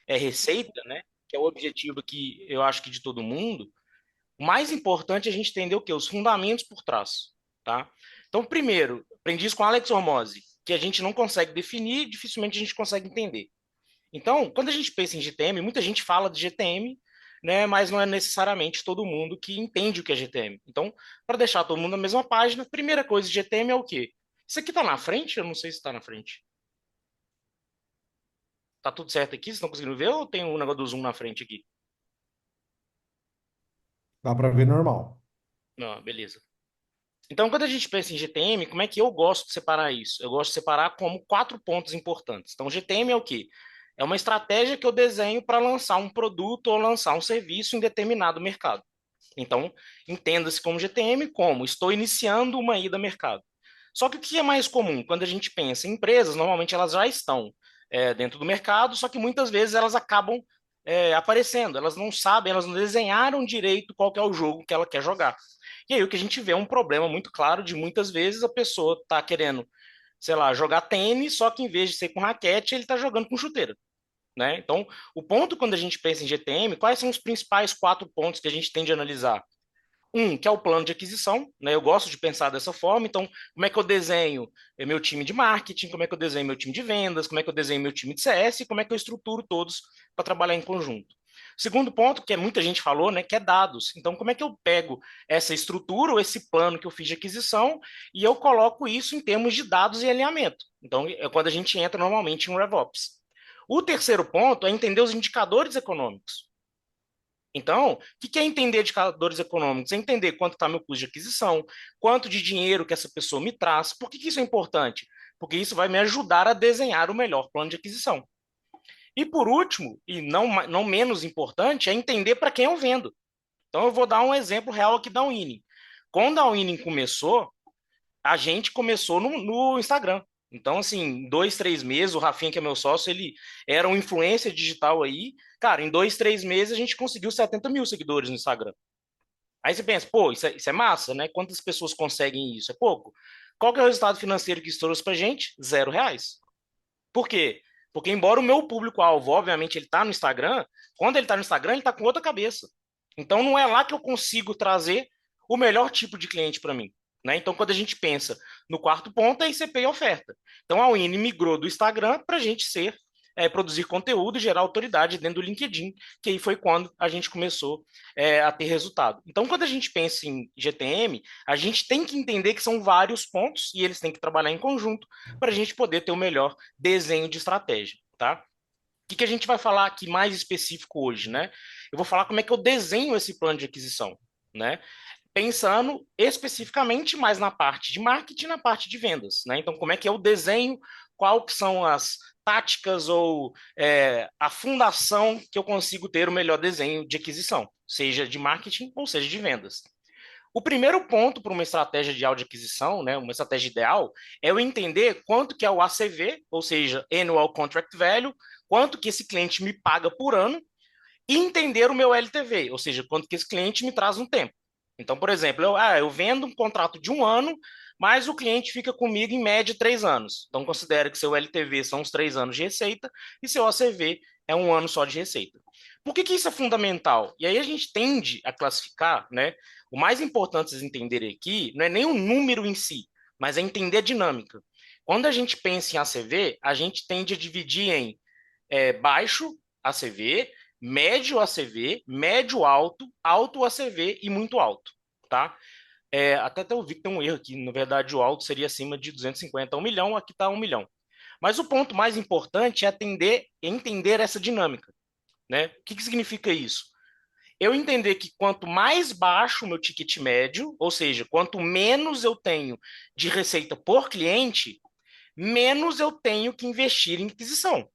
é receita, né? Que é o objetivo aqui, eu acho que de todo mundo. O mais importante é a gente entender o quê? Os fundamentos por trás, tá? Então, primeiro, aprendi isso com Alex Hormozzi, que a gente não consegue definir, dificilmente a gente consegue entender. Então, quando a gente pensa em GTM, muita gente fala de GTM, né, mas não é necessariamente todo mundo que entende o que é GTM. Então, para deixar todo mundo na mesma página, a primeira coisa de GTM é o quê? Isso aqui está na frente? Eu não sei se está na frente. Tá tudo certo aqui? Vocês estão conseguindo ver ou tem um negócio do zoom na frente aqui? Dá para ver normal. Não, beleza. Então, quando a gente pensa em GTM, como é que eu gosto de separar isso? Eu gosto de separar como quatro pontos importantes. Então, GTM é o quê? É uma estratégia que eu desenho para lançar um produto ou lançar um serviço em determinado mercado. Então, entenda-se como GTM, como estou iniciando uma ida a mercado. Só que o que é mais comum? Quando a gente pensa em empresas, normalmente elas já estão dentro do mercado, só que muitas vezes elas acabam aparecendo, elas não sabem, elas não desenharam direito qual que é o jogo que ela quer jogar. E aí o que a gente vê é um problema muito claro de muitas vezes a pessoa está querendo, sei lá, jogar tênis, só que em vez de ser com raquete, ele está jogando com chuteira. Né? Então, o ponto quando a gente pensa em GTM, quais são os principais quatro pontos que a gente tem de analisar? Um, que é o plano de aquisição, né? Eu gosto de pensar dessa forma. Então, como é que eu desenho meu time de marketing, como é que eu desenho meu time de vendas, como é que eu desenho meu time de CS, e como é que eu estruturo todos para trabalhar em conjunto. Segundo ponto, que muita gente falou, né, que é dados. Então, como é que eu pego essa estrutura ou esse plano que eu fiz de aquisição e eu coloco isso em termos de dados e alinhamento? Então, é quando a gente entra normalmente em um RevOps. O terceiro ponto é entender os indicadores econômicos. Então, o que é entender indicadores econômicos? É entender quanto está meu custo de aquisição, quanto de dinheiro que essa pessoa me traz. Por que isso é importante? Porque isso vai me ajudar a desenhar o melhor plano de aquisição. E por último, e não menos importante, é entender para quem eu vendo. Então, eu vou dar um exemplo real aqui da Winning. Quando a Winning começou, a gente começou no Instagram. Então, assim, em 2, 3 meses, o Rafinha, que é meu sócio, ele era um influencer digital aí. Cara, em 2, 3 meses a gente conseguiu 70 mil seguidores no Instagram. Aí você pensa, pô, isso é massa, né? Quantas pessoas conseguem isso? É pouco. Qual que é o resultado financeiro que isso trouxe pra gente? R$ 0. Por quê? Porque embora o meu público-alvo, obviamente, ele tá no Instagram, quando ele tá no Instagram, ele tá com outra cabeça. Então não é lá que eu consigo trazer o melhor tipo de cliente para mim. Né? Então, quando a gente pensa no quarto ponto, é ICP e oferta. Então, a Win migrou do Instagram para a gente produzir conteúdo e gerar autoridade dentro do LinkedIn, que aí foi quando a gente começou a ter resultado. Então, quando a gente pensa em GTM, a gente tem que entender que são vários pontos e eles têm que trabalhar em conjunto para a gente poder ter o melhor desenho de estratégia, tá? O que a gente vai falar aqui mais específico hoje, né? Eu vou falar como é que eu desenho esse plano de aquisição, né? Pensando especificamente mais na parte de marketing e na parte de vendas, né? Então, como é que eu desenho, qual que são as táticas ou a fundação que eu consigo ter o melhor desenho de aquisição, seja de marketing ou seja de vendas. O primeiro ponto para uma estratégia de aquisição, né, uma estratégia ideal, é eu entender quanto que é o ACV, ou seja, Annual Contract Value, quanto que esse cliente me paga por ano, e entender o meu LTV, ou seja, quanto que esse cliente me traz no tempo. Então, por exemplo, eu vendo um contrato de um ano, mas o cliente fica comigo em média 3 anos. Então, considere que seu LTV são os 3 anos de receita e seu ACV é um ano só de receita. Por que isso é fundamental? E aí a gente tende a classificar, né? O mais importante vocês entenderem aqui não é nem o número em si, mas é entender a dinâmica. Quando a gente pensa em ACV, a gente tende a dividir em baixo ACV, médio ACV, médio alto, alto ACV e muito alto, tá? Até eu vi que tem um erro aqui, na verdade o alto seria acima de 250 a 1 milhão, aqui está 1 milhão. Mas o ponto mais importante é entender essa dinâmica, né? O que significa isso? Eu entender que quanto mais baixo o meu ticket médio, ou seja, quanto menos eu tenho de receita por cliente, menos eu tenho que investir em aquisição.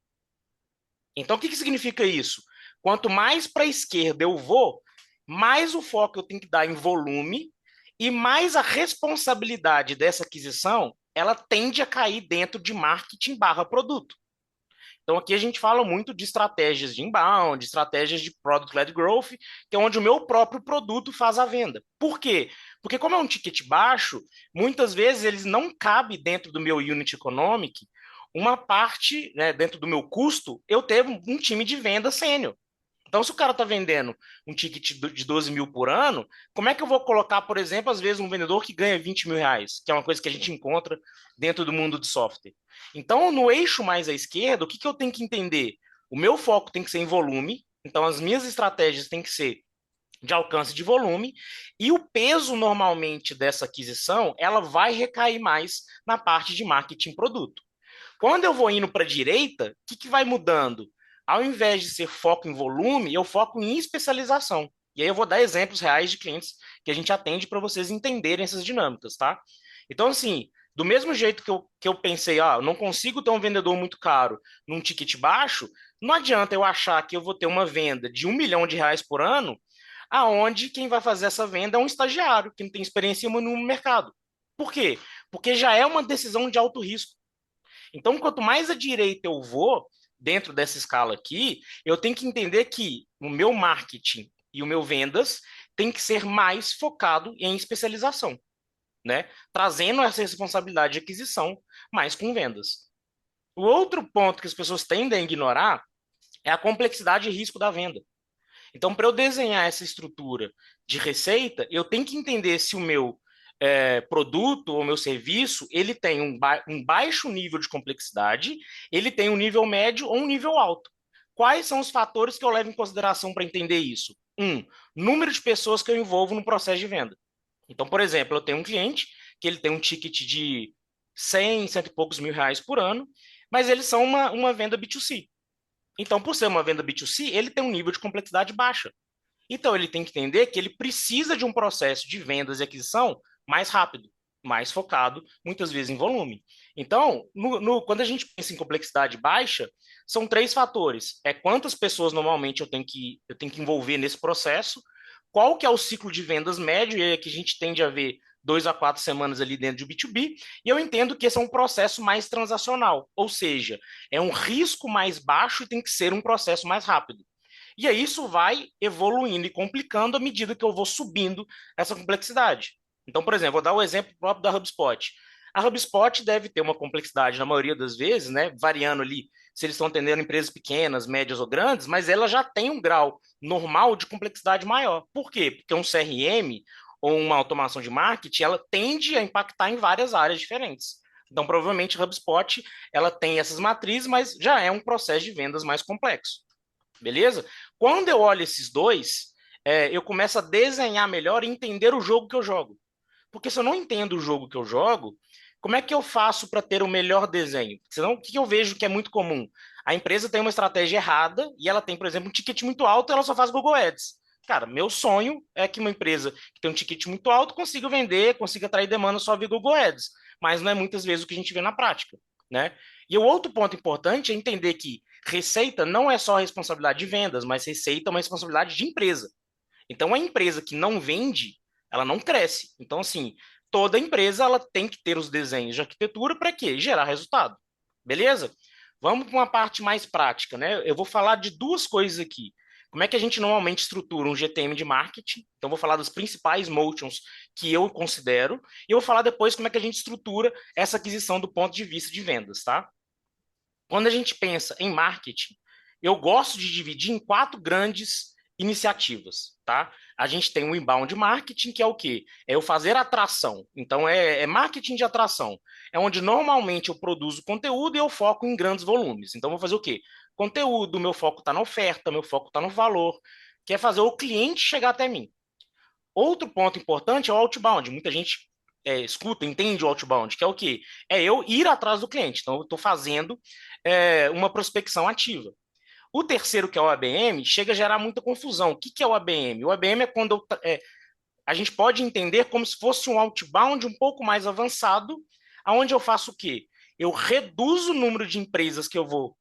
Então, o que significa isso? Quanto mais para a esquerda eu vou, mais o foco eu tenho que dar em volume e mais a responsabilidade dessa aquisição ela tende a cair dentro de marketing barra produto. Então, aqui a gente fala muito de estratégias de inbound, de estratégias de product-led growth, que é onde o meu próprio produto faz a venda. Por quê? Porque como é um ticket baixo, muitas vezes eles não cabem dentro do meu unit economic uma parte, né, dentro do meu custo, eu ter um time de venda sênior. Então, se o cara está vendendo um ticket de 12 mil por ano, como é que eu vou colocar, por exemplo, às vezes um vendedor que ganha 20 mil reais, que é uma coisa que a gente encontra dentro do mundo de software? Então, no eixo mais à esquerda, o que eu tenho que entender? O meu foco tem que ser em volume, então as minhas estratégias têm que ser de alcance de volume, e o peso normalmente dessa aquisição, ela vai recair mais na parte de marketing produto. Quando eu vou indo para a direita, o que vai mudando? Ao invés de ser foco em volume, eu foco em especialização. E aí eu vou dar exemplos reais de clientes que a gente atende para vocês entenderem essas dinâmicas, tá? Então, assim, do mesmo jeito que eu pensei, eu não consigo ter um vendedor muito caro num ticket baixo, não adianta eu achar que eu vou ter uma venda de R$ 1 milhão por ano, aonde quem vai fazer essa venda é um estagiário que não tem experiência no mercado. Por quê? Porque já é uma decisão de alto risco. Então, quanto mais à direita eu vou, dentro dessa escala aqui, eu tenho que entender que o meu marketing e o meu vendas tem que ser mais focado em especialização, né? Trazendo essa responsabilidade de aquisição, mais com vendas. O outro ponto que as pessoas tendem a ignorar é a complexidade e risco da venda. Então, para eu desenhar essa estrutura de receita, eu tenho que entender se o meu produto ou meu serviço ele tem um baixo nível de complexidade, ele tem um nível médio ou um nível alto. Quais são os fatores que eu levo em consideração para entender isso? Número de pessoas que eu envolvo no processo de venda. Então, por exemplo, eu tenho um cliente que ele tem um ticket de 100, cento e poucos mil reais por ano, mas eles são uma venda B2C. Então, por ser uma venda B2C, ele tem um nível de complexidade baixa. Então, ele tem que entender que ele precisa de um processo de vendas e aquisição mais rápido, mais focado, muitas vezes em volume. Então, quando a gente pensa em complexidade baixa, são três fatores. É quantas pessoas normalmente eu tenho que envolver nesse processo, qual que é o ciclo de vendas médio, e é que a gente tende a ver 2 a 4 semanas ali dentro de B2B, e eu entendo que esse é um processo mais transacional, ou seja, é um risco mais baixo e tem que ser um processo mais rápido. E aí isso vai evoluindo e complicando à medida que eu vou subindo essa complexidade. Então, por exemplo, vou dar o exemplo próprio da HubSpot. A HubSpot deve ter uma complexidade, na maioria das vezes, né, variando ali se eles estão atendendo empresas pequenas, médias ou grandes, mas ela já tem um grau normal de complexidade maior. Por quê? Porque um CRM ou uma automação de marketing, ela tende a impactar em várias áreas diferentes. Então, provavelmente, a HubSpot ela tem essas matrizes, mas já é um processo de vendas mais complexo. Beleza? Quando eu olho esses dois, eu começo a desenhar melhor e entender o jogo que eu jogo. Porque se eu não entendo o jogo que eu jogo, como é que eu faço para ter o melhor desenho? Senão, o que eu vejo que é muito comum? A empresa tem uma estratégia errada e ela tem, por exemplo, um ticket muito alto e ela só faz Google Ads. Cara, meu sonho é que uma empresa que tem um ticket muito alto consiga vender, consiga atrair demanda só via Google Ads. Mas não é muitas vezes o que a gente vê na prática, né? E o outro ponto importante é entender que receita não é só responsabilidade de vendas, mas receita é uma responsabilidade de empresa. Então, a empresa que não vende, ela não cresce. Então, assim, toda empresa ela tem que ter os desenhos de arquitetura para quê? Gerar resultado. Beleza? Vamos para uma parte mais prática, né? Eu vou falar de duas coisas aqui. Como é que a gente normalmente estrutura um GTM de marketing? Então, vou falar das principais motions que eu considero, e eu vou falar depois como é que a gente estrutura essa aquisição do ponto de vista de vendas, tá? Quando a gente pensa em marketing, eu gosto de dividir em quatro grandes iniciativas, tá? A gente tem o inbound marketing, que é o quê? É eu fazer atração. Então, é marketing de atração. É onde normalmente eu produzo conteúdo e eu foco em grandes volumes. Então, eu vou fazer o quê? Conteúdo, meu foco está na oferta, meu foco está no valor, que é fazer o cliente chegar até mim. Outro ponto importante é o outbound. Muita gente escuta, entende o outbound, que é o quê? É eu ir atrás do cliente. Então, eu estou fazendo uma prospecção ativa. O terceiro, que é o ABM, chega a gerar muita confusão. O que, que é o ABM? O ABM é quando a gente pode entender como se fosse um outbound um pouco mais avançado, aonde eu faço o quê? Eu reduzo o número de empresas que eu vou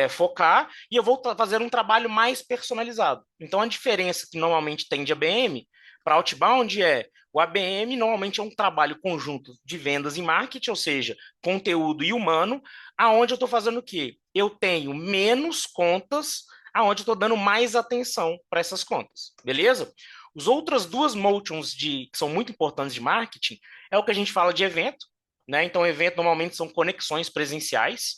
focar e eu vou fazer um trabalho mais personalizado. Então, a diferença que normalmente tem de ABM para outbound é o ABM normalmente é um trabalho conjunto de vendas e marketing, ou seja, conteúdo e humano, aonde eu estou fazendo o quê? Eu tenho menos contas, aonde eu estou dando mais atenção para essas contas, beleza? As outras duas motions que são muito importantes de marketing é o que a gente fala de evento, né? Então, evento normalmente são conexões presenciais.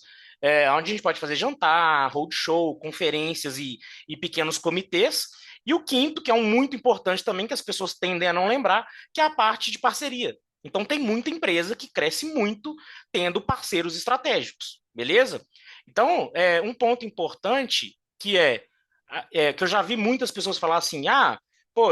onde a gente pode fazer jantar, roadshow, conferências e pequenos comitês. E o quinto, que é um muito importante também, que as pessoas tendem a não lembrar, que é a parte de parceria. Então, tem muita empresa que cresce muito tendo parceiros estratégicos, beleza? Então, um ponto importante que eu já vi muitas pessoas falar assim: ah, pô,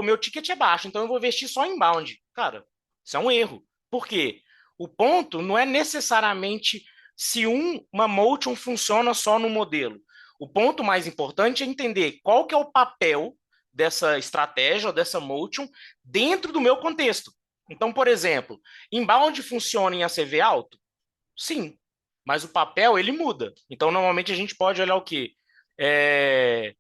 meu ticket é baixo, então eu vou investir só em inbound. Cara, isso é um erro. Por quê? O ponto não é necessariamente se uma motion funciona só no modelo. O ponto mais importante é entender qual que é o papel dessa estratégia ou dessa motion dentro do meu contexto. Então, por exemplo, inbound funciona em ACV alto? Sim, mas o papel ele muda. Então, normalmente a gente pode olhar o quê? É,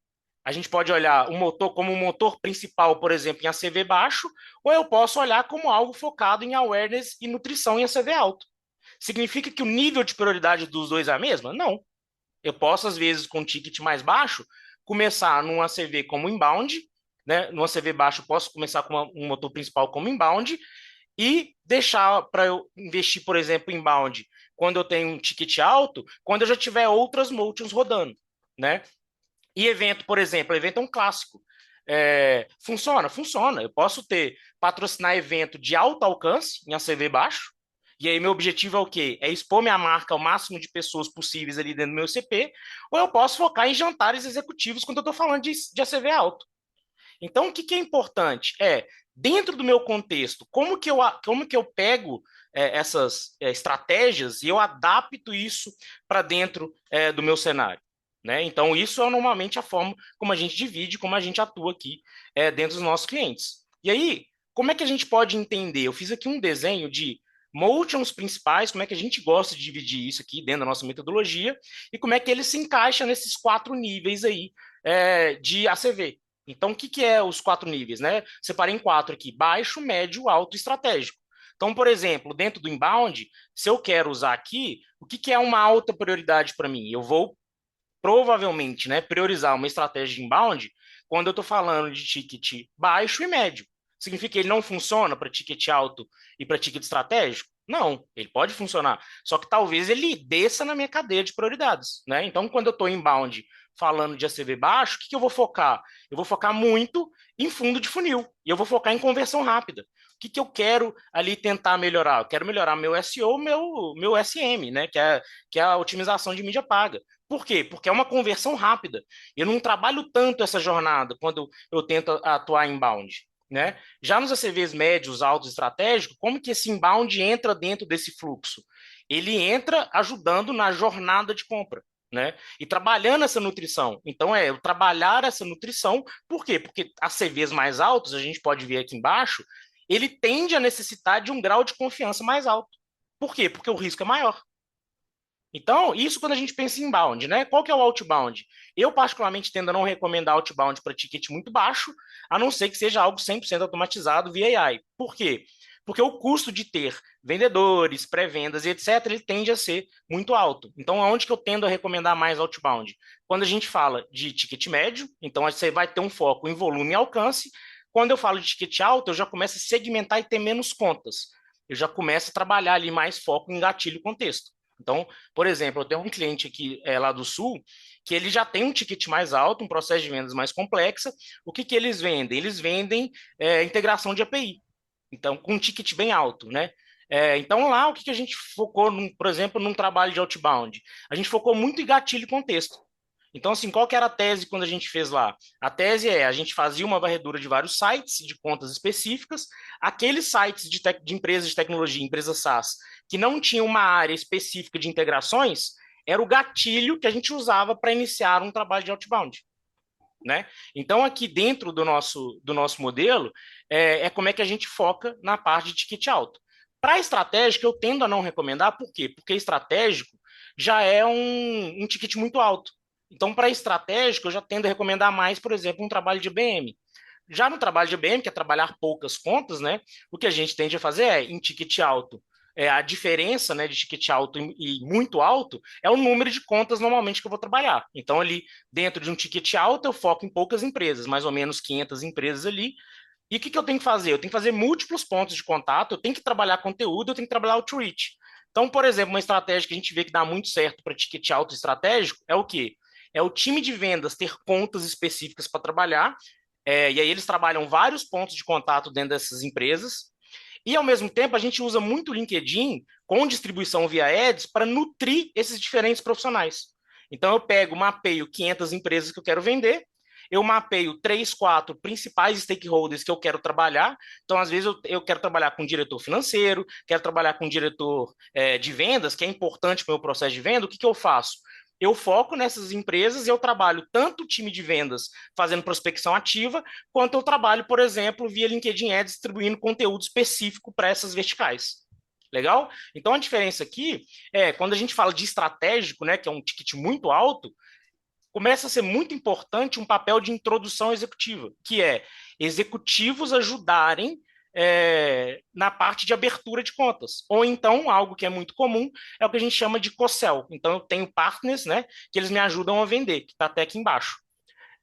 a gente pode olhar o motor como um motor principal, por exemplo, em ACV baixo, ou eu posso olhar como algo focado em awareness e nutrição em ACV alto. Significa que o nível de prioridade dos dois é a mesma? Não. Eu posso, às vezes, com um ticket mais baixo, começar num ACV como inbound, né? No ACV baixo, eu posso começar com um motor principal como inbound e deixar para eu investir, por exemplo, inbound, quando eu tenho um ticket alto, quando eu já tiver outras motions rodando, né? E evento, por exemplo, evento é um clássico. Funciona? Funciona. Eu posso patrocinar evento de alto alcance em ACV baixo, e aí meu objetivo é o quê? É expor minha marca ao máximo de pessoas possíveis ali dentro do meu CP, ou eu posso focar em jantares executivos quando eu estou falando de ACV alto. Então, o que, que é importante? Dentro do meu contexto, como que eu pego essas estratégias e eu adapto isso para dentro do meu cenário? Né? Então, isso é normalmente a forma como a gente divide, como a gente atua aqui dentro dos nossos clientes. E aí, como é que a gente pode entender? Eu fiz aqui um desenho de motions principais, como é que a gente gosta de dividir isso aqui dentro da nossa metodologia e como é que ele se encaixa nesses 4 níveis aí de ACV. Então, o que, que é os 4 níveis, né? Separei em 4 aqui: baixo, médio, alto e estratégico. Então, por exemplo, dentro do inbound, se eu quero usar aqui, o que, que é uma alta prioridade para mim? Eu vou provavelmente, né, priorizar uma estratégia de inbound quando eu estou falando de ticket baixo e médio. Significa que ele não funciona para ticket alto e para ticket estratégico? Não, ele pode funcionar. Só que talvez ele desça na minha cadeia de prioridades, né? Então, quando eu estou inbound falando de ACV baixo, o que, que eu vou focar? Eu vou focar muito em fundo de funil e eu vou focar em conversão rápida. O que, que eu quero ali tentar melhorar? Eu quero melhorar meu SEO, meu SM, né? Que é a otimização de mídia paga. Por quê? Porque é uma conversão rápida. Eu não trabalho tanto essa jornada quando eu tento atuar inbound. Né? Já nos ACVs médios, altos, estratégicos, como que esse inbound entra dentro desse fluxo? Ele entra ajudando na jornada de compra. Né? E trabalhando essa nutrição. Então, eu trabalhar essa nutrição, por quê? Porque ACVs mais altos, a gente pode ver aqui embaixo, ele tende a necessitar de um grau de confiança mais alto. Por quê? Porque o risco é maior. Então, isso quando a gente pensa em inbound, né? Qual que é o outbound? Eu, particularmente, tendo a não recomendar outbound para ticket muito baixo, a não ser que seja algo 100% automatizado via AI. Por quê? Porque o custo de ter vendedores, pré-vendas e etc., ele tende a ser muito alto. Então, aonde que eu tendo a recomendar mais outbound? Quando a gente fala de ticket médio, então você vai ter um foco em volume e alcance. Quando eu falo de ticket alto, eu já começo a segmentar e ter menos contas. Eu já começo a trabalhar ali mais foco em gatilho e contexto. Então, por exemplo, eu tenho um cliente aqui lá do Sul que ele já tem um ticket mais alto, um processo de vendas mais complexa. O que, que eles vendem? Eles vendem integração de API. Então, com um ticket bem alto, né? Então, lá, o que, que a gente focou, por exemplo, num trabalho de outbound? A gente focou muito em gatilho e contexto. Então, assim, qual que era a tese quando a gente fez lá? A tese a gente fazia uma varredura de vários sites, de contas específicas, aqueles sites de empresas de tecnologia, empresas SaaS, que não tinham uma área específica de integrações, era o gatilho que a gente usava para iniciar um trabalho de outbound. Né? Então, aqui dentro do nosso modelo, como é que a gente foca na parte de ticket alto. Para estratégico, eu tendo a não recomendar, por quê? Porque estratégico já é um ticket muito alto. Então, para estratégico, eu já tendo a recomendar mais, por exemplo, um trabalho de BM. Já no trabalho de BM, que é trabalhar poucas contas, né? O que a gente tende a fazer em ticket alto, a diferença, né, de ticket alto e muito alto é o número de contas normalmente que eu vou trabalhar. Então, ali dentro de um ticket alto, eu foco em poucas empresas, mais ou menos 500 empresas ali. E o que, que eu tenho que fazer? Eu tenho que fazer múltiplos pontos de contato, eu tenho que trabalhar conteúdo, eu tenho que trabalhar outreach. Então, por exemplo, uma estratégia que a gente vê que dá muito certo para ticket alto estratégico é o quê? É o time de vendas ter contas específicas para trabalhar, e aí eles trabalham vários pontos de contato dentro dessas empresas, e ao mesmo tempo a gente usa muito o LinkedIn com distribuição via ads para nutrir esses diferentes profissionais. Então eu pego, mapeio 500 empresas que eu quero vender, eu mapeio 3, 4 principais stakeholders que eu quero trabalhar. Então, às vezes, eu quero trabalhar com um diretor financeiro, quero trabalhar com um diretor de vendas, que é importante para o meu processo de venda. O que eu faço? Eu foco nessas empresas e eu trabalho tanto o time de vendas fazendo prospecção ativa, quanto eu trabalho, por exemplo, via LinkedIn Ads distribuindo conteúdo específico para essas verticais. Legal? Então a diferença aqui é quando a gente fala de estratégico, né, que é um ticket muito alto, começa a ser muito importante um papel de introdução executiva, que é executivos ajudarem na parte de abertura de contas. Ou então, algo que é muito comum, é o que a gente chama de co-sell. Então, eu tenho partners, né, que eles me ajudam a vender, que está até aqui embaixo.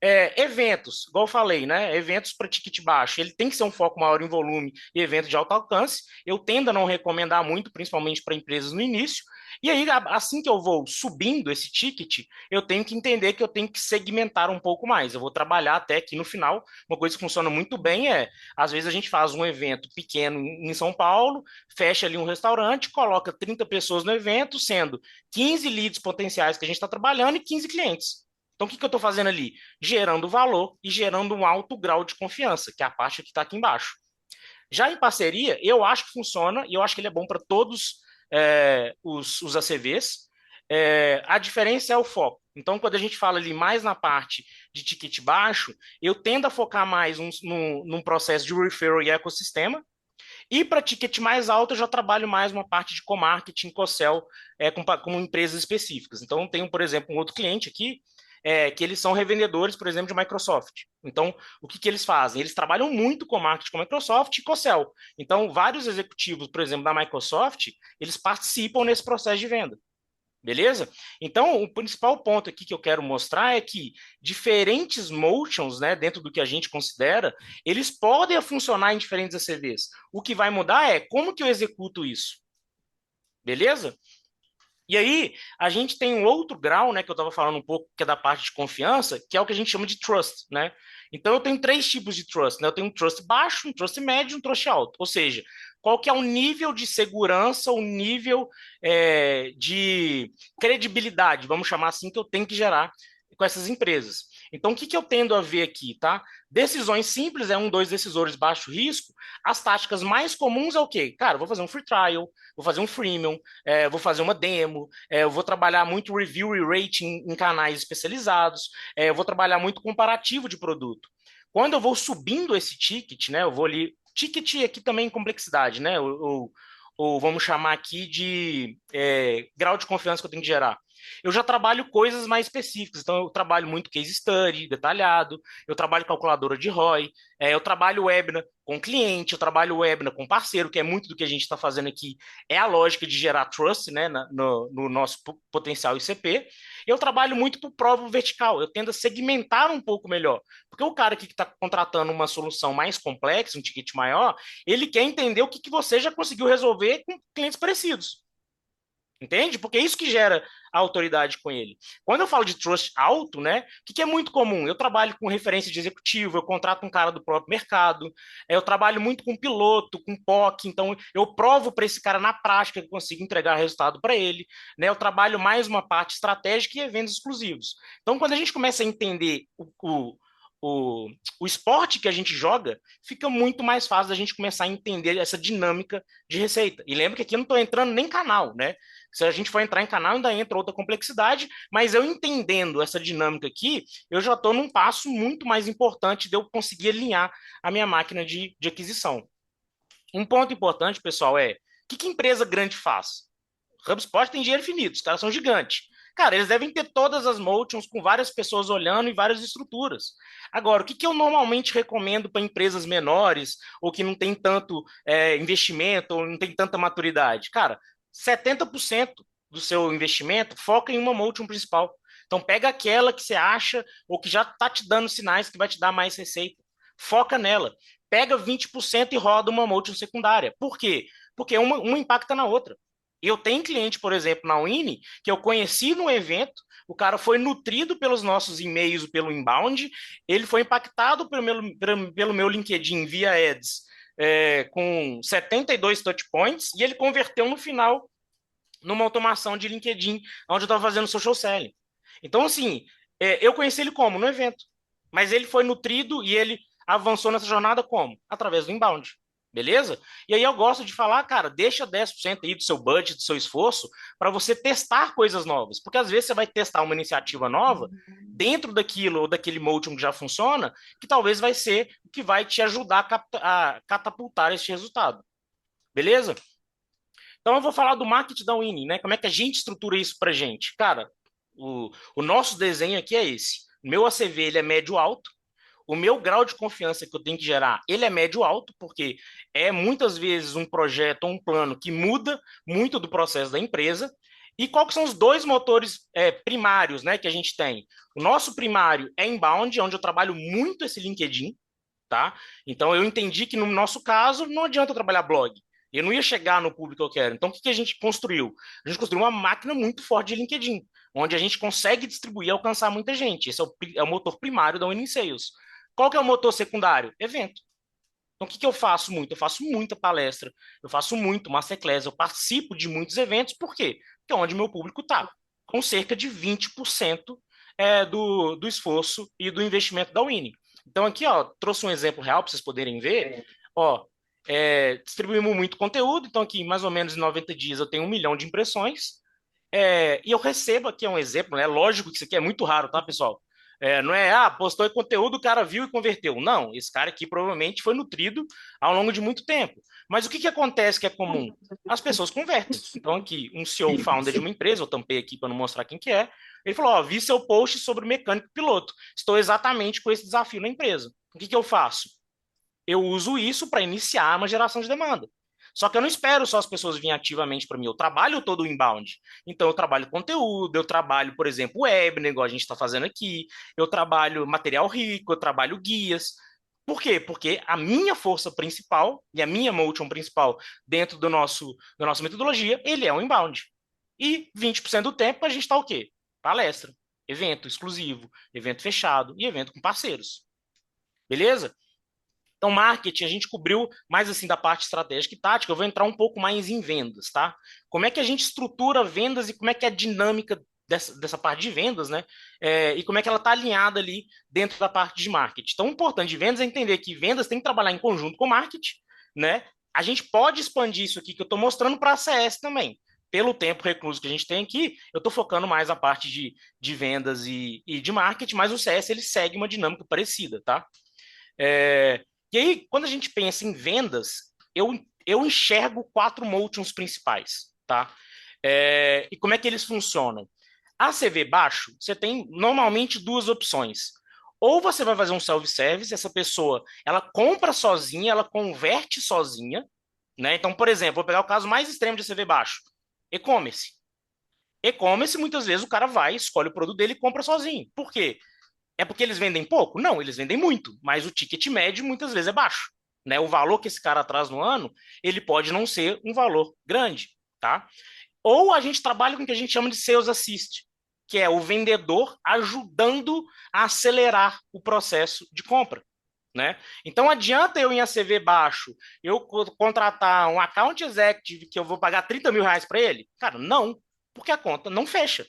Eventos, igual eu falei, né? Eventos para ticket baixo, ele tem que ser um foco maior em volume e evento de alto alcance. Eu tendo a não recomendar muito, principalmente para empresas no início. E aí, assim que eu vou subindo esse ticket, eu tenho que entender que eu tenho que segmentar um pouco mais. Eu vou trabalhar até aqui no final. Uma coisa que funciona muito bem às vezes a gente faz um evento pequeno em São Paulo, fecha ali um restaurante, coloca 30 pessoas no evento, sendo 15 leads potenciais que a gente está trabalhando e 15 clientes. Então, o que eu estou fazendo ali? Gerando valor e gerando um alto grau de confiança, que é a parte que está aqui embaixo. Já em parceria, eu acho que funciona e eu acho que ele é bom para todos os ACVs. A diferença é o foco. Então, quando a gente fala ali mais na parte de ticket baixo, eu tendo a focar mais num processo de referral e ecossistema. E para ticket mais alto, eu já trabalho mais uma parte de co-marketing, co-sell, com empresas específicas. Então, eu tenho, por exemplo, um outro cliente aqui, que eles são revendedores, por exemplo, de Microsoft. Então, o que eles fazem? Eles trabalham muito com marketing com Microsoft e co-sell. Então, vários executivos, por exemplo, da Microsoft, eles participam nesse processo de venda. Beleza? Então, o principal ponto aqui que eu quero mostrar é que diferentes motions, né, dentro do que a gente considera, eles podem funcionar em diferentes ACVs. O que vai mudar é como que eu executo isso. Beleza? E aí, a gente tem um outro grau, né, que eu estava falando um pouco, que é da parte de confiança, que é o que a gente chama de trust, né? Então, eu tenho três tipos de trust, né? Eu tenho um trust baixo, um trust médio e um trust alto. Ou seja, qual que é o nível de segurança, o nível de credibilidade, vamos chamar assim, que eu tenho que gerar com essas empresas. Então, o que eu tendo a ver aqui, tá? Decisões simples é um, dois decisores baixo risco. As táticas mais comuns é o quê? Cara, eu vou fazer um free trial, vou fazer um freemium, vou fazer uma demo, eu vou trabalhar muito review e rating em canais especializados, eu vou trabalhar muito comparativo de produto. Quando eu vou subindo esse ticket, né, eu vou ali, ticket aqui também em complexidade, né, ou vamos chamar aqui de grau de confiança que eu tenho que gerar. Eu já trabalho coisas mais específicas, então eu trabalho muito case study, detalhado, eu trabalho calculadora de ROI, eu trabalho webinar com cliente, eu trabalho webinar com parceiro, que é muito do que a gente está fazendo aqui, é a lógica de gerar trust, né, no nosso potencial ICP. Eu trabalho muito por prova vertical, eu tendo a segmentar um pouco melhor, porque o cara aqui que está contratando uma solução mais complexa, um ticket maior, ele quer entender o que você já conseguiu resolver com clientes parecidos. Entende? Porque é isso que gera a autoridade com ele. Quando eu falo de trust alto, né? O que é muito comum? Eu trabalho com referência de executivo, eu contrato um cara do próprio mercado, eu trabalho muito com piloto, com POC, então eu provo para esse cara na prática que eu consigo entregar resultado para ele, né? Eu trabalho mais uma parte estratégica e eventos exclusivos. Então, quando a gente começa a entender o, o esporte que a gente joga, fica muito mais fácil da gente começar a entender essa dinâmica de receita. E lembra que aqui eu não estou entrando nem canal, né? Se a gente for entrar em canal, ainda entra outra complexidade, mas eu entendendo essa dinâmica aqui, eu já estou num passo muito mais importante de eu conseguir alinhar a minha máquina de aquisição. Um ponto importante, pessoal, é o que empresa grande faz? HubSpot tem dinheiro infinito, os caras são gigantes. Cara, eles devem ter todas as motions com várias pessoas olhando e várias estruturas. Agora, o que eu normalmente recomendo para empresas menores ou que não tem tanto investimento ou não tem tanta maturidade? Cara, 70% do seu investimento foca em uma motion principal. Então, pega aquela que você acha ou que já está te dando sinais que vai te dar mais receita. Foca nela. Pega 20% e roda uma motion secundária. Por quê? Porque uma impacta na outra. Eu tenho cliente, por exemplo, na Wini, que eu conheci no evento, o cara foi nutrido pelos nossos e-mails, pelo inbound, ele foi impactado pelo meu LinkedIn via ads, com 72 touch points, e ele converteu no final numa automação de LinkedIn, onde eu estava fazendo social selling. Então, assim, eu conheci ele como? No evento. Mas ele foi nutrido e ele avançou nessa jornada como? Através do inbound. Beleza? E aí eu gosto de falar, cara, deixa 10% aí do seu budget, do seu esforço, para você testar coisas novas. Porque às vezes você vai testar uma iniciativa nova dentro daquilo ou daquele motion que já funciona, que talvez vai ser o que vai te ajudar a catapultar esse resultado. Beleza? Então eu vou falar do marketing da Winning, né? Como é que a gente estrutura isso para gente? Cara, o nosso desenho aqui é esse. O meu ACV ele é médio-alto. O meu grau de confiança que eu tenho que gerar, ele é médio-alto, porque é muitas vezes um projeto ou um plano que muda muito do processo da empresa. E quais são os dois motores primários, né, que a gente tem? O nosso primário é inbound, onde eu trabalho muito esse LinkedIn, tá? Então eu entendi que no nosso caso não adianta eu trabalhar blog. Eu não ia chegar no público que eu quero. Então o que que a gente construiu? A gente construiu uma máquina muito forte de LinkedIn, onde a gente consegue distribuir e alcançar muita gente. Esse é o motor primário da Winning Sales. Qual que é o motor secundário? Evento. Então, o que que eu faço muito? Eu faço muita palestra, eu faço muito masterclass, eu participo de muitos eventos, por quê? Porque é onde meu público está, com cerca de 20% do esforço e do investimento da Winning. Então, aqui, ó, trouxe um exemplo real para vocês poderem ver. Ó, distribuímos muito conteúdo, então aqui, mais ou menos em 90 dias, eu tenho 1 milhão de impressões, e eu recebo aqui um exemplo, né? Lógico que isso aqui é muito raro, tá, pessoal? Não é, postou conteúdo, o cara viu e converteu. Não, esse cara aqui provavelmente foi nutrido ao longo de muito tempo. Mas o que que acontece que é comum? As pessoas convertem. Então, aqui, um CEO founder de uma empresa, eu tampei aqui para não mostrar quem que é, ele falou, ó, vi seu post sobre mecânico piloto. Estou exatamente com esse desafio na empresa. O que que eu faço? Eu uso isso para iniciar uma geração de demanda. Só que eu não espero só as pessoas virem ativamente para mim, eu trabalho todo o inbound. Então, eu trabalho conteúdo, eu trabalho, por exemplo, web, igual a gente está fazendo aqui, eu trabalho material rico, eu trabalho guias. Por quê? Porque a minha força principal e a minha motion principal dentro da nossa metodologia, ele é o inbound. E 20% do tempo a gente está o quê? Palestra, evento exclusivo, evento fechado e evento com parceiros. Beleza? Então, marketing, a gente cobriu mais assim da parte estratégica e tática. Eu vou entrar um pouco mais em vendas, tá? Como é que a gente estrutura vendas e como é que é a dinâmica dessa parte de vendas, né? E como é que ela está alinhada ali dentro da parte de marketing. Então, o importante de vendas é entender que vendas tem que trabalhar em conjunto com marketing, né? A gente pode expandir isso aqui que eu estou mostrando para a CS também. Pelo tempo recluso que a gente tem aqui, eu estou focando mais na parte de vendas e de marketing, mas o CS ele segue uma dinâmica parecida, tá? É, e aí, quando a gente pensa em vendas, eu enxergo 4 motions principais, tá? E como é que eles funcionam? A CV baixo, você tem normalmente 2 opções. Ou você vai fazer um self-service, essa pessoa, ela compra sozinha, ela converte sozinha, né? Então, por exemplo, vou pegar o caso mais extremo de CV baixo, e-commerce. E-commerce, muitas vezes o cara vai, escolhe o produto dele e compra sozinho. Por quê? É porque eles vendem pouco? Não, eles vendem muito, mas o ticket médio muitas vezes é baixo, né? O valor que esse cara traz no ano, ele pode não ser um valor grande, tá? Ou a gente trabalha com o que a gente chama de sales assist, que é o vendedor ajudando a acelerar o processo de compra, né? Então adianta eu em ACV baixo, eu contratar um account executive que eu vou pagar 30 mil reais para ele? Cara, não, porque a conta não fecha.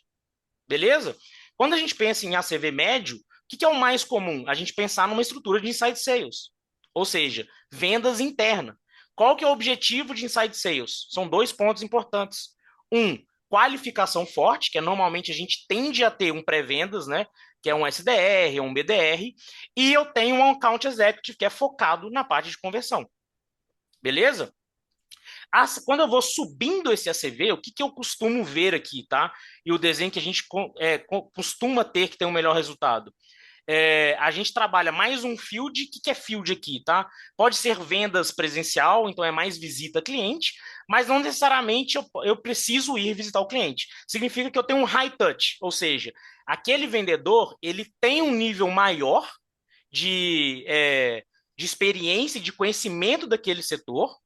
Beleza? Quando a gente pensa em ACV médio, o que é o mais comum? A gente pensar numa estrutura de inside sales, ou seja, vendas interna. Qual que é o objetivo de inside sales? São 2 pontos importantes. Qualificação forte, que é normalmente a gente tende a ter um pré-vendas, né? Que é um SDR, um BDR, e eu tenho um account executive que é focado na parte de conversão. Beleza? Quando eu vou subindo esse ACV, o que que eu costumo ver aqui, tá? E o desenho que a gente costuma ter que tem um melhor resultado. A gente trabalha mais um field. O que que é field aqui, tá? Pode ser vendas presencial, então é mais visita cliente, mas não necessariamente eu preciso ir visitar o cliente. Significa que eu tenho um high touch, ou seja, aquele vendedor ele tem um nível maior de experiência e de conhecimento daquele setor,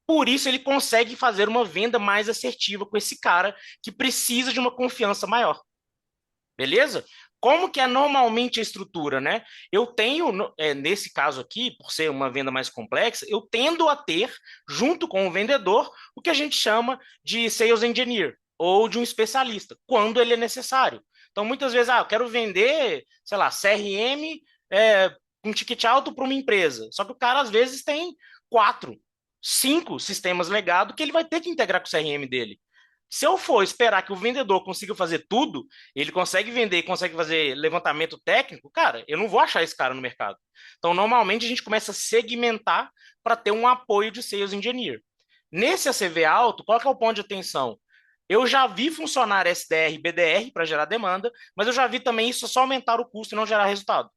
Por isso ele consegue fazer uma venda mais assertiva com esse cara que precisa de uma confiança maior. Beleza? Como que é normalmente a estrutura, né? Eu tenho, nesse caso aqui, por ser uma venda mais complexa, eu tendo a ter, junto com o vendedor, o que a gente chama de sales engineer, ou de um especialista, quando ele é necessário. Então, muitas vezes, eu quero vender, sei lá, CRM, um ticket alto para uma empresa. Só que o cara, às vezes, tem 4, 5 sistemas legados que ele vai ter que integrar com o CRM dele. Se eu for esperar que o vendedor consiga fazer tudo, ele consegue vender, consegue fazer levantamento técnico, cara, eu não vou achar esse cara no mercado. Então, normalmente, a gente começa a segmentar para ter um apoio de sales engineer. Nesse ACV alto, qual que é o ponto de atenção? Eu já vi funcionar SDR e BDR para gerar demanda, mas eu já vi também isso só aumentar o custo e não gerar resultado.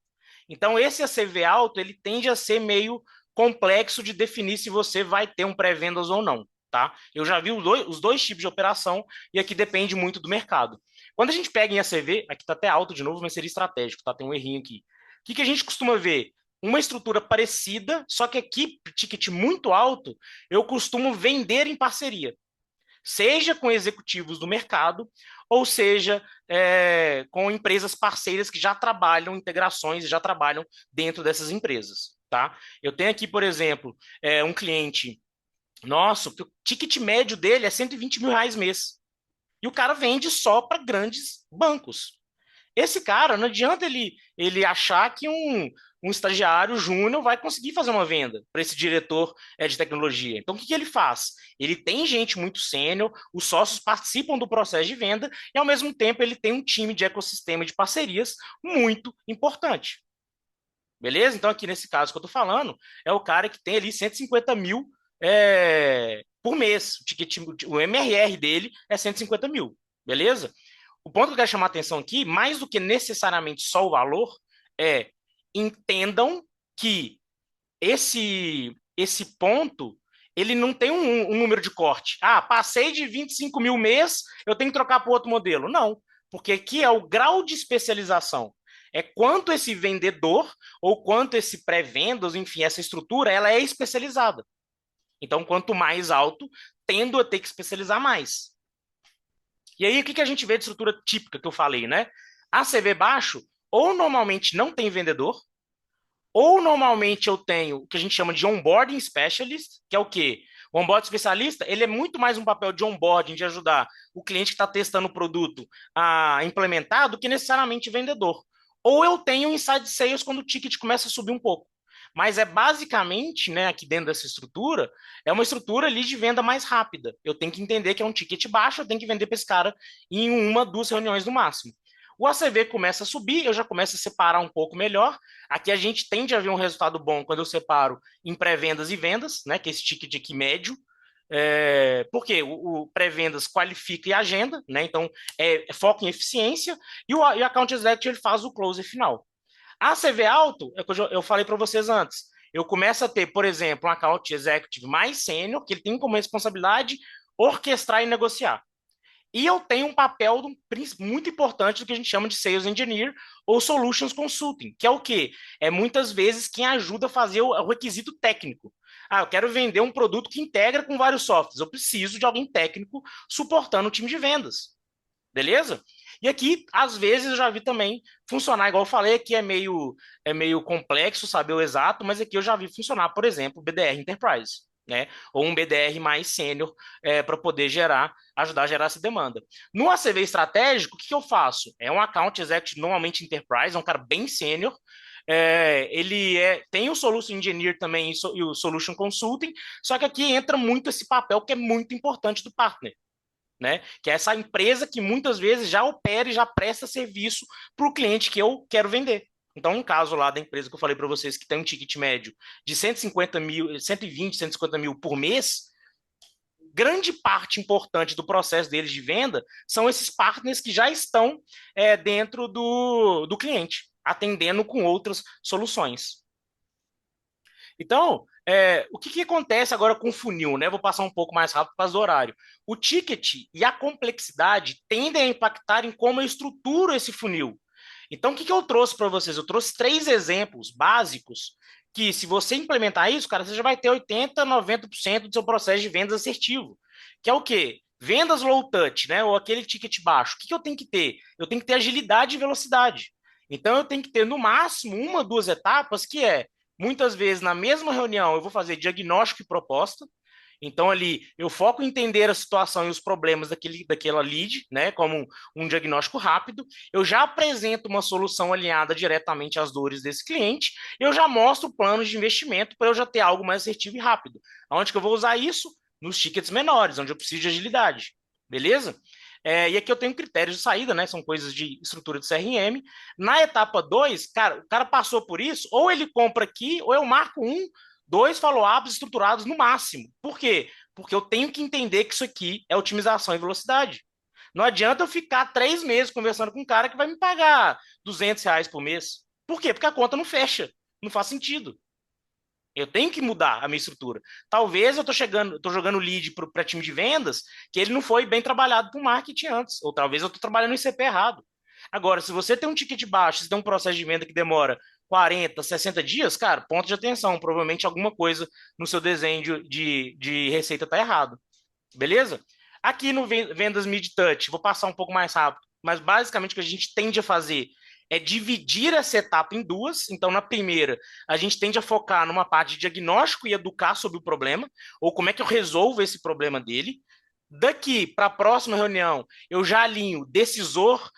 Então, esse ACV alto, ele tende a ser meio complexo de definir se você vai ter um pré-vendas ou não. Tá? Eu já vi os dois tipos de operação e aqui depende muito do mercado. Quando a gente pega em ACV, aqui está até alto de novo, mas seria estratégico, tá? Tem um errinho aqui. O que a gente costuma ver? Uma estrutura parecida, só que aqui, ticket muito alto, eu costumo vender em parceria, seja com executivos do mercado, ou seja, com empresas parceiras que já trabalham integrações e já trabalham dentro dessas empresas. Tá? Eu tenho aqui, por exemplo, um cliente nosso, que o ticket médio dele é 120 mil reais mês. E o cara vende só para grandes bancos. Esse cara, não adianta ele achar que um estagiário júnior vai conseguir fazer uma venda para esse diretor de tecnologia. Então, o que ele faz? Ele tem gente muito sênior, os sócios participam do processo de venda e, ao mesmo tempo, ele tem um time de ecossistema de parcerias muito importante. Beleza? Então, aqui nesse caso que eu estou falando, é o cara que tem ali 150 mil por mês. O MRR dele é 150 mil. Beleza? O ponto que eu quero chamar a atenção aqui, mais do que necessariamente só o valor, é entendam que esse ponto ele não tem um número de corte. Passei de 25 mil mês, eu tenho que trocar para outro modelo. Não, porque aqui é o grau de especialização. É quanto esse vendedor ou quanto esse pré-vendas, enfim, essa estrutura, ela é especializada. Então, quanto mais alto, tendo a ter que especializar mais. E aí, o que a gente vê de estrutura típica que eu falei, né? ACV baixo, ou normalmente não tem vendedor, ou normalmente eu tenho o que a gente chama de onboarding specialist, que é o quê? O onboarding especialista, ele é muito mais um papel de onboarding, de ajudar o cliente que está testando o produto a implementar, do que necessariamente vendedor. Ou eu tenho um inside sales quando o ticket começa a subir um pouco. Mas é basicamente, né, aqui dentro dessa estrutura, é uma estrutura ali de venda mais rápida. Eu tenho que entender que é um ticket baixo, eu tenho que vender para esse cara em uma, duas reuniões no máximo. O ACV começa a subir, eu já começo a separar um pouco melhor. Aqui a gente tende a ver um resultado bom quando eu separo em pré-vendas e vendas, né, que é esse ticket aqui médio. Porque o pré-vendas qualifica e agenda, né? Então é foco em eficiência, e o account executive ele faz o close final. A CV alto, é o que eu falei para vocês antes. Eu começo a ter, por exemplo, um account executive mais sênior, que ele tem como responsabilidade orquestrar e negociar. E eu tenho um papel muito importante do que a gente chama de Sales Engineer ou Solutions Consulting, que é o quê? É muitas vezes quem ajuda a fazer o requisito técnico. Eu quero vender um produto que integra com vários softwares. Eu preciso de alguém técnico suportando o time de vendas. Beleza? E aqui, às vezes, eu já vi também funcionar, igual eu falei, aqui é meio complexo saber o exato, mas aqui eu já vi funcionar, por exemplo, o BDR Enterprise, né? Ou um BDR mais sênior para poder ajudar a gerar essa demanda. No ACV estratégico, o que eu faço? É um account executive, normalmente Enterprise, é um cara bem sênior. Ele tem o Solution Engineer também e o Solution Consulting, só que aqui entra muito esse papel que é muito importante do partner. Né? Que é essa empresa que muitas vezes já opera e já presta serviço para o cliente que eu quero vender. Então, um caso lá da empresa que eu falei para vocês que tem um ticket médio de 150 mil, 120, 150 mil por mês, grande parte importante do processo deles de venda são esses partners que já estão dentro do cliente, atendendo com outras soluções. Então, o que acontece agora com o funil, né? Vou passar um pouco mais rápido por causa do horário. O ticket e a complexidade tendem a impactar em como eu estruturo esse funil. Então, o que eu trouxe para vocês? Eu trouxe 3 exemplos básicos que se você implementar isso, cara, você já vai ter 80, 90% do seu processo de vendas assertivo. Que é o quê? Vendas low touch, né? Ou aquele ticket baixo. O que eu tenho que ter? Eu tenho que ter agilidade e velocidade. Então eu tenho que ter no máximo uma, duas etapas, que é muitas vezes na mesma reunião eu vou fazer diagnóstico e proposta. Então, ali, eu foco em entender a situação e os problemas daquela lead, né, como um diagnóstico rápido. Eu já apresento uma solução alinhada diretamente às dores desse cliente. Eu já mostro planos de investimento para eu já ter algo mais assertivo e rápido. Onde que eu vou usar isso? Nos tickets menores, onde eu preciso de agilidade. Beleza? E aqui eu tenho critérios de saída, né? São coisas de estrutura de CRM. Na etapa 2, cara, o cara passou por isso, ou ele compra aqui, ou eu marco dois follow-ups estruturados no máximo. Por quê? Porque eu tenho que entender que isso aqui é otimização e velocidade. Não adianta eu ficar 3 meses conversando com um cara que vai me pagar R$ 200 por mês. Por quê? Porque a conta não fecha. Não faz sentido. Eu tenho que mudar a minha estrutura. Talvez eu estou jogando lead para time de vendas que ele não foi bem trabalhado para o marketing antes. Ou talvez eu estou trabalhando em CP errado. Agora, se você tem um ticket baixo, se tem um processo de venda que demora 40, 60 dias, cara, ponto de atenção. Provavelmente alguma coisa no seu desenho de receita está errado. Beleza? Aqui no Vendas Mid-Touch, vou passar um pouco mais rápido, mas basicamente o que a gente tende a fazer é dividir essa etapa em duas. Então, na primeira, a gente tende a focar numa parte de diagnóstico e educar sobre o problema, ou como é que eu resolvo esse problema dele. Daqui para a próxima reunião, eu já alinho decisor,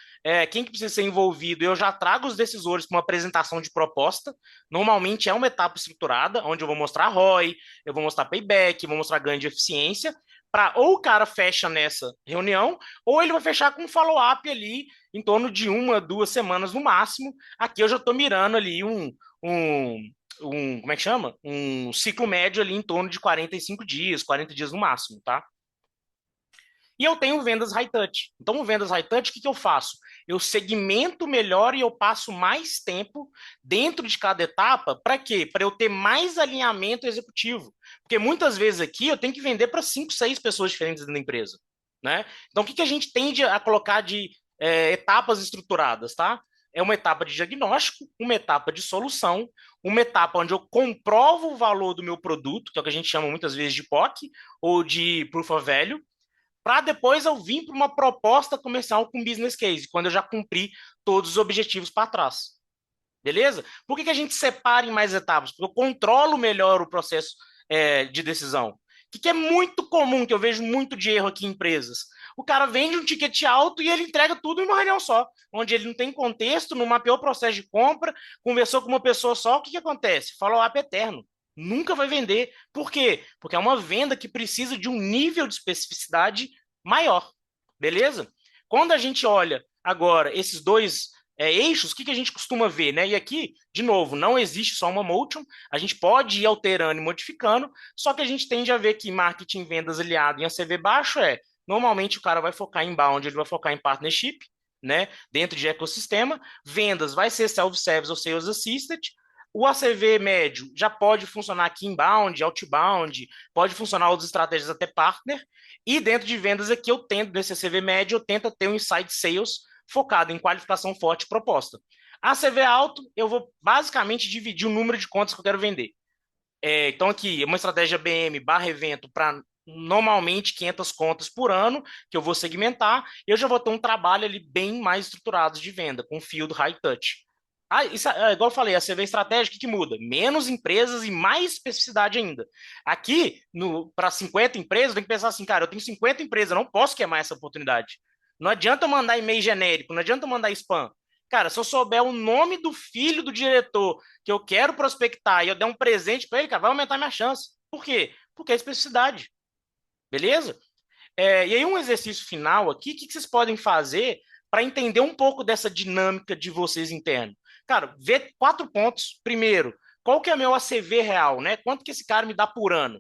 quem que precisa ser envolvido, eu já trago os decisores para uma apresentação de proposta. Normalmente é uma etapa estruturada, onde eu vou mostrar ROI, eu vou mostrar payback, vou mostrar ganho de eficiência, para ou o cara fecha nessa reunião, ou ele vai fechar com um follow-up ali em torno de 1, 2 semanas no máximo. Aqui eu já estou mirando ali como é que chama? Um ciclo médio ali em torno de 45 dias, 40 dias no máximo, tá? E eu tenho vendas high touch. Então, o vendas high touch, o que eu faço? Eu segmento melhor e eu passo mais tempo dentro de cada etapa. Para quê? Para eu ter mais alinhamento executivo. Porque muitas vezes aqui eu tenho que vender para 5, 6 pessoas diferentes dentro da empresa. Né? Então, o que a gente tende a colocar de etapas estruturadas, tá? É uma etapa de diagnóstico, uma etapa de solução, uma etapa onde eu comprovo o valor do meu produto, que é o que a gente chama muitas vezes de POC, ou de Proof of Value, para depois eu vir para uma proposta comercial com business case, quando eu já cumpri todos os objetivos para trás. Beleza? Por que a gente separa em mais etapas? Porque eu controlo melhor o processo de decisão. O que é muito comum, que eu vejo muito de erro aqui em empresas? O cara vende um ticket alto e ele entrega tudo em uma reunião só, onde ele não tem contexto, não mapeou o processo de compra, conversou com uma pessoa só. O que acontece? Follow-up eterno. Nunca vai vender. Por quê? Porque é uma venda que precisa de um nível de especificidade maior. Beleza? Quando a gente olha agora esses dois eixos, o que a gente costuma ver, né? E aqui, de novo, não existe só uma motion, a gente pode ir alterando e modificando, só que a gente tende a ver que marketing, vendas aliado em ACV baixo normalmente o cara vai focar em inbound, ele vai focar em partnership, né? Dentro de ecossistema, vendas vai ser self-service ou sales assisted. O ACV médio já pode funcionar aqui inbound, outbound, pode funcionar outras estratégias até partner. E dentro de vendas aqui eu tento, nesse ACV médio, eu tento ter um inside sales focado em qualificação forte e proposta. A CV alto, eu vou basicamente dividir o número de contas que eu quero vender. Então, aqui, uma estratégia BM barra evento para normalmente 500 contas por ano, que eu vou segmentar, eu já vou ter um trabalho ali bem mais estruturado de venda, com field high touch. Isso, igual eu falei, a CV estratégica, o que muda? Menos empresas e mais especificidade ainda. Aqui, para 50 empresas, eu tenho que pensar assim, cara, eu tenho 50 empresas, eu não posso queimar essa oportunidade. Não adianta eu mandar e-mail genérico, não adianta eu mandar spam. Cara, se eu souber o nome do filho do diretor que eu quero prospectar e eu der um presente para ele, cara, vai aumentar minha chance. Por quê? Porque é especificidade. Beleza? E aí, um exercício final aqui, o que vocês podem fazer para entender um pouco dessa dinâmica de vocês interno? Cara, vê 4 pontos. Primeiro, qual que é o meu ACV real, né? Quanto que esse cara me dá por ano?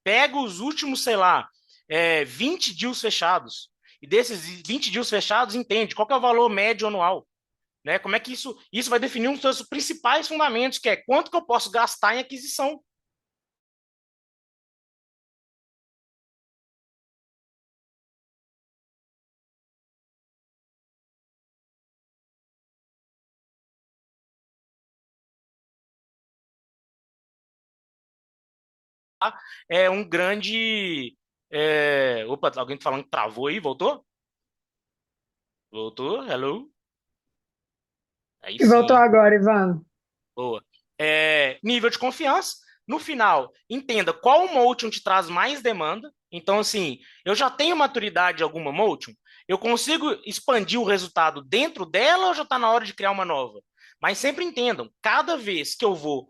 Pega os últimos, sei lá, 20 deals fechados. E desses 20 deals fechados, entende qual que é o valor médio anual. Né? Como é que isso vai definir um dos seus principais fundamentos, que é quanto que eu posso gastar em aquisição. é um grande. Opa, alguém tá falando que travou aí? Voltou? Voltou? Hello? Aí E voltou sim. agora, Ivan. Boa. Nível de confiança. No final, entenda qual motion te traz mais demanda. Então, assim, eu já tenho maturidade de alguma motion, eu consigo expandir o resultado dentro dela ou já está na hora de criar uma nova? Mas sempre entendam, cada vez que eu vou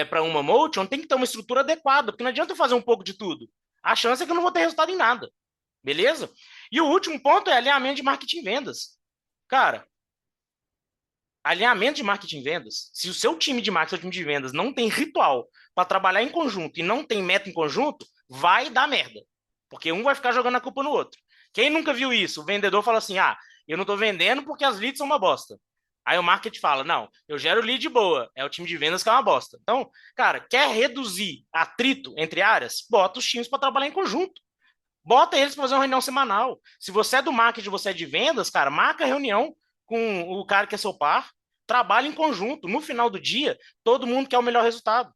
para uma motion, tem que ter uma estrutura adequada, porque não adianta eu fazer um pouco de tudo. A chance é que eu não vou ter resultado em nada. Beleza? E o último ponto é alinhamento de marketing e vendas. Cara, alinhamento de marketing e vendas, se o seu time de marketing, seu time de vendas não tem ritual para trabalhar em conjunto e não tem meta em conjunto, vai dar merda. Porque um vai ficar jogando a culpa no outro. Quem nunca viu isso? O vendedor fala assim: ah, eu não estou vendendo porque as leads são uma bosta. Aí o marketing fala: não, eu gero lead boa, é o time de vendas que é uma bosta. Então, cara, quer reduzir atrito entre áreas? Bota os times para trabalhar em conjunto. Bota eles para fazer uma reunião semanal. Se você é do marketing, você é de vendas, cara, marca a reunião com o cara que é seu par, trabalha em conjunto. No final do dia, todo mundo quer o melhor resultado.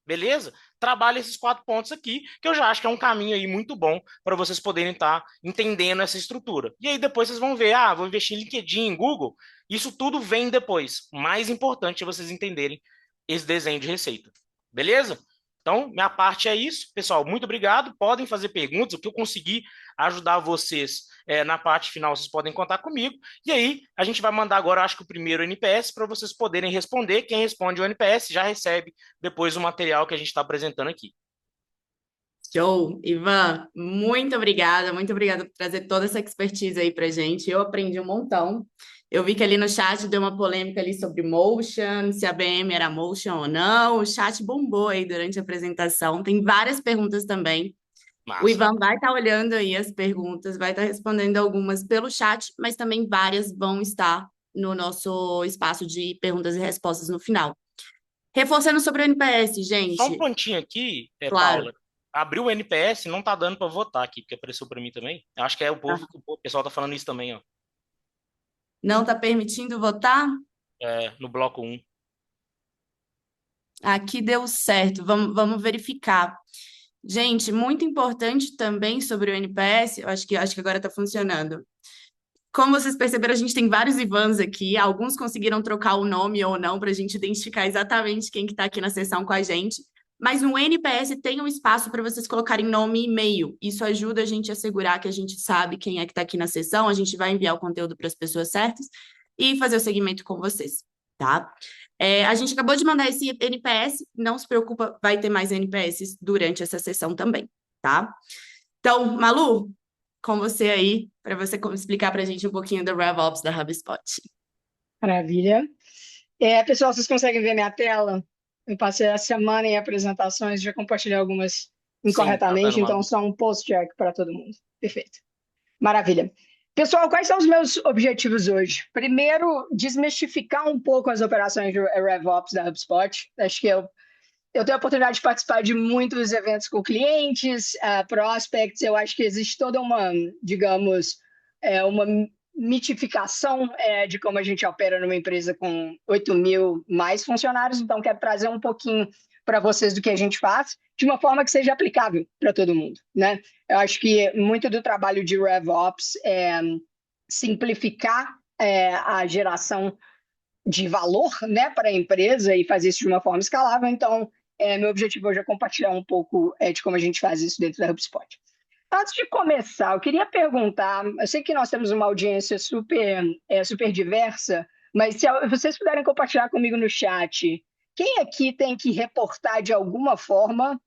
Beleza? Trabalha esses 4 pontos aqui, que eu já acho que é um caminho aí muito bom para vocês poderem estar entendendo essa estrutura. E aí depois vocês vão ver, vou investir em LinkedIn, em Google. Isso tudo vem depois. O mais importante é vocês entenderem esse desenho de receita. Beleza? Então, minha parte é isso. Pessoal, muito obrigado. Podem fazer perguntas. O que eu conseguir ajudar vocês na parte final, vocês podem contar comigo. E aí, a gente vai mandar agora, acho que o primeiro NPS, para vocês poderem responder. Quem responde o NPS já recebe depois o material que a gente está apresentando aqui. Show! Ivan, muito obrigada por trazer toda essa expertise aí pra gente. Eu aprendi um montão. Eu vi que ali no chat deu uma polêmica ali sobre motion, se a BM era motion ou não. O chat bombou aí durante a apresentação. Tem várias perguntas também. O Massa. Ivan vai estar olhando aí as perguntas, vai estar respondendo algumas pelo chat, mas também várias vão estar no nosso espaço de perguntas e respostas no final. Reforçando sobre o NPS, Só um gente. pontinho aqui, Claro. Paula. Abriu o NPS, não tá dando para votar aqui, porque apareceu para mim também. Eu acho que é o povo, o pessoal tá falando isso também, ó. Não está permitindo votar? No bloco um. Aqui deu certo, vamos verificar. Gente, muito importante também sobre o NPS, eu acho que agora está funcionando. Como vocês perceberam, a gente tem vários Ivans aqui, alguns conseguiram trocar o nome ou não para a gente identificar exatamente quem que está aqui na sessão com a gente. Mas no NPS tem um espaço para vocês colocarem nome e e-mail. Isso ajuda a gente a assegurar que a gente sabe quem é que está aqui na sessão, a gente vai enviar o conteúdo para as pessoas certas e fazer o segmento com vocês, tá? A gente acabou de mandar esse NPS, não se preocupa, vai ter mais NPS durante essa sessão também, tá? Então, Malu, com você aí, para você explicar para a gente um pouquinho do RevOps da HubSpot. Maravilha. Pessoal, vocês conseguem ver minha tela? Eu passei a semana em apresentações, já compartilhei algumas Sim, tá dando, incorretamente, então Malu. só um post-check para todo mundo. Perfeito. Maravilha. Pessoal, quais são os meus objetivos hoje? Primeiro, desmistificar um pouco as operações de RevOps da HubSpot. Acho que eu tenho a oportunidade de participar de muitos eventos com clientes, prospects. Eu acho que existe toda uma, digamos, uma mitificação de como a gente opera numa empresa com 8 mil mais funcionários. Então, quero trazer um pouquinho para vocês do que a gente faz, de uma forma que seja aplicável para todo mundo, né? Eu acho que muito do trabalho de RevOps é simplificar a geração de valor, né, para a empresa e fazer isso de uma forma escalável. Então, meu objetivo hoje é compartilhar um pouco de como a gente faz isso dentro da HubSpot. Antes de começar, eu queria perguntar, eu sei que nós temos uma audiência super diversa, mas se vocês puderem compartilhar comigo no chat, quem aqui tem que reportar de alguma forma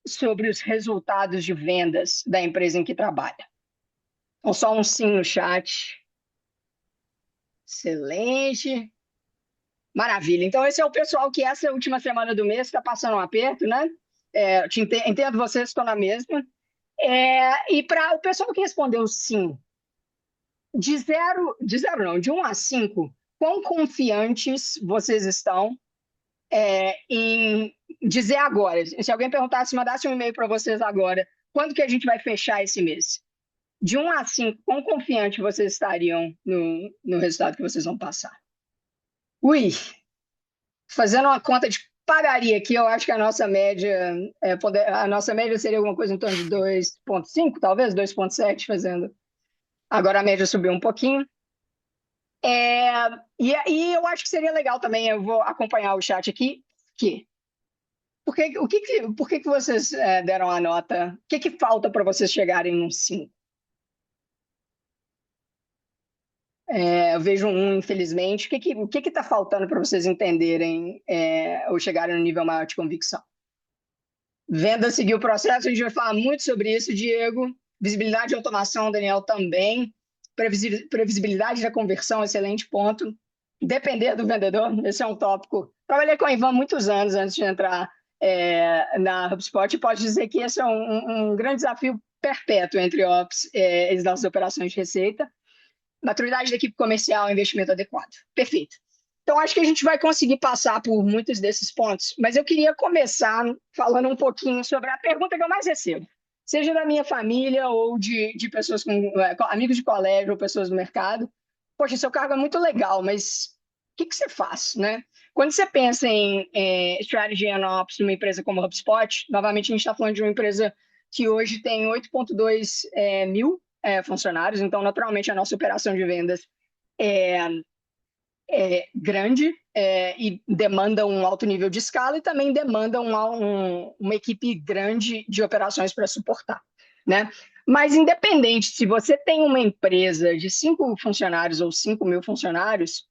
sobre os resultados de vendas da empresa em que trabalha? Ou só um sim no chat. Excelente. Maravilha. Então, esse é o pessoal que essa última semana do mês está passando um aperto, né? Entendo vocês, estão na mesma. E para o pessoal que respondeu sim, de zero não, de 1 a 5, quão confiantes vocês estão em dizer agora? Se alguém perguntasse, mandasse um e-mail para vocês agora, quando que a gente vai fechar esse mês? De 1 a 5, quão confiante vocês estariam no resultado que vocês vão passar? Ui, fazendo uma conta de pagaria aqui, eu acho que a nossa média, a nossa média seria alguma coisa em torno de 2,5, talvez 2,7 fazendo. Agora a média subiu um pouquinho. E aí eu acho que seria legal também, eu vou acompanhar o chat aqui, por que vocês deram a nota? O que falta para vocês chegarem num 5? Eu vejo um, infelizmente. O que está faltando para vocês entenderem ou chegarem no nível maior de convicção? Venda seguir o processo, a gente vai falar muito sobre isso, Diego. Visibilidade e automação, Daniel, também. Previsibilidade da conversão, excelente ponto. Depender do vendedor, esse é um tópico. Trabalhei com o Ivan muitos anos antes de entrar na HubSpot e posso dizer que esse é um grande desafio perpétuo entre Ops e as nossas operações de receita. Maturidade da equipe comercial, investimento adequado. Perfeito. Então, acho que a gente vai conseguir passar por muitos desses pontos, mas eu queria começar falando um pouquinho sobre a pergunta que eu mais recebo, seja da minha família ou de pessoas amigos de colégio ou pessoas do mercado. Poxa, seu cargo é muito legal, mas o que você faz, né? Quando você pensa em Strategy and Ops numa empresa como a HubSpot, novamente a gente está falando de uma empresa que hoje tem 8,2 mil funcionários, então naturalmente a nossa operação de vendas é grande e demanda um alto nível de escala e também demanda uma equipe grande de operações para suportar, né? Mas independente se você tem uma empresa de 5 funcionários ou 5 mil funcionários,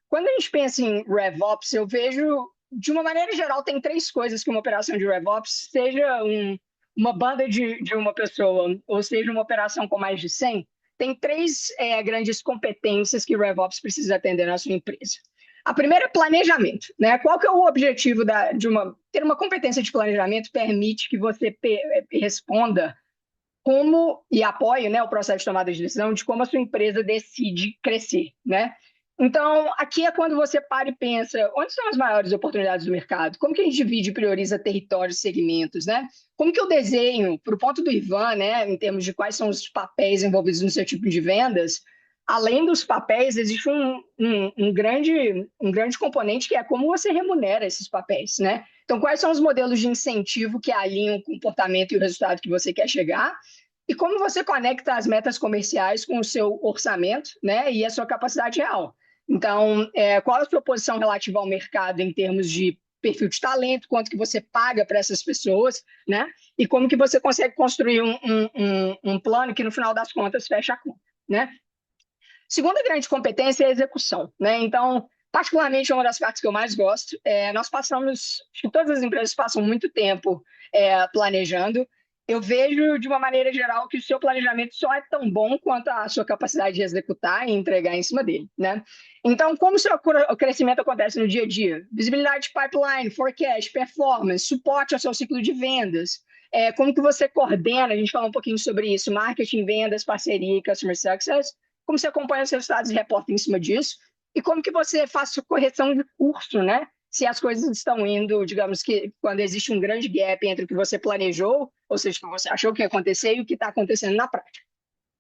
quando a gente pensa em RevOps, eu vejo, de uma maneira geral, tem 3 coisas que uma operação de RevOps, seja uma banda de uma pessoa, ou seja, uma operação com mais de 100, tem 3 grandes competências que o RevOps precisa atender na sua empresa. A primeira é planejamento, né? Qual que é o objetivo ter uma competência de planejamento permite que você responda e apoie, né, o processo de tomada de decisão de como a sua empresa decide crescer, né? Então, aqui é quando você para e pensa, onde são as maiores oportunidades do mercado? Como que a gente divide e prioriza territórios, segmentos, né? Como que eu desenho, para o ponto do Ivan, né, em termos de quais são os papéis envolvidos no seu tipo de vendas, além dos papéis, existe um grande componente que é como você remunera esses papéis, né? Então, quais são os modelos de incentivo que alinham o comportamento e o resultado que você quer chegar? E como você conecta as metas comerciais com o seu orçamento, né, e a sua capacidade real? Então, qual é a sua posição relativa ao mercado em termos de perfil de talento, quanto que você paga para essas pessoas, né? E como que você consegue construir um plano que, no final das contas, fecha a conta, né? Segunda grande competência é a execução, né? Então, particularmente, uma das partes que eu mais gosto, nós passamos, acho que todas as empresas passam muito tempo planejando. Eu vejo, de uma maneira geral, que o seu planejamento só é tão bom quanto a sua capacidade de executar e entregar em cima dele, né? Então, como o seu crescimento acontece no dia a dia? Visibilidade de pipeline, forecast, performance, suporte ao seu ciclo de vendas. Como que você coordena, a gente falou um pouquinho sobre isso, marketing, vendas, parceria e customer success. Como você acompanha os resultados e reporta em cima disso. E como que você faz sua correção de curso, né? Se as coisas estão indo, digamos que quando existe um grande gap entre o que você planejou, ou seja, o que você achou que ia acontecer e o que está acontecendo na prática.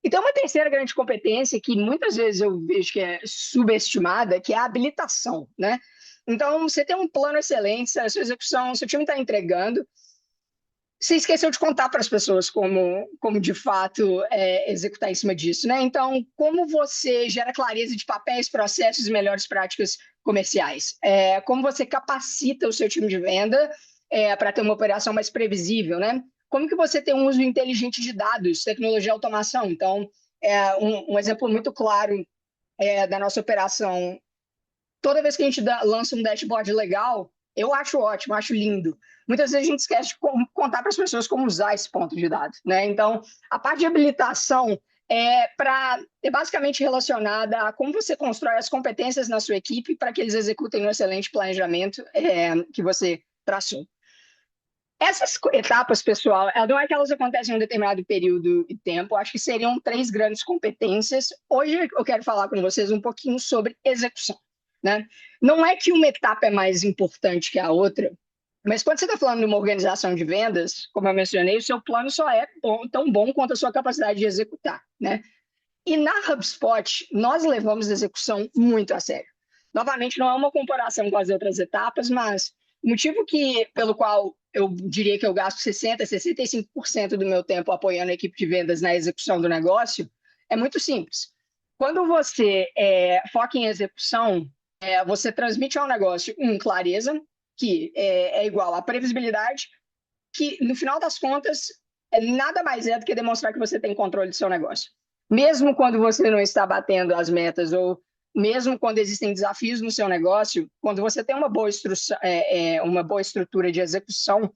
E tem uma terceira grande competência que muitas vezes eu vejo que é subestimada, que é a habilitação, né? Então, você tem um plano excelente, a sua execução, seu time está entregando, você esqueceu de contar para as pessoas como de fato executar em cima disso, né? Então, como você gera clareza de papéis, processos e melhores práticas comerciais? Como você capacita o seu time de venda para ter uma operação mais previsível, né? Como que você tem um uso inteligente de dados, tecnologia e automação? Então, um exemplo muito claro da nossa operação, toda vez que a gente lança um dashboard legal, eu acho ótimo, acho lindo. Muitas vezes a gente esquece de contar para as pessoas como usar esse ponto de dados, né? Então, a parte de habilitação é basicamente relacionada a como você constrói as competências na sua equipe para que eles executem um excelente planejamento que você traçou. Essas etapas, pessoal, não é que elas acontecem em um determinado período de tempo, acho que seriam 3 grandes competências. Hoje eu quero falar com vocês um pouquinho sobre execução, né? Não é que uma etapa é mais importante que a outra, mas quando você está falando de uma organização de vendas, como eu mencionei, o seu plano só é tão bom quanto a sua capacidade de executar, né? E na HubSpot, nós levamos a execução muito a sério. Novamente, não é uma comparação com as outras etapas, mas O motivo pelo qual eu diria que eu gasto 65% do meu tempo apoiando a equipe de vendas na execução do negócio é muito simples. Quando você foca em execução, você transmite ao negócio, clareza, que é igual a previsibilidade, que no final das contas nada mais é do que demonstrar que você tem controle do seu negócio. Mesmo quando você não está batendo as metas ou mesmo quando existem desafios no seu negócio, quando você tem uma boa estrutura de execução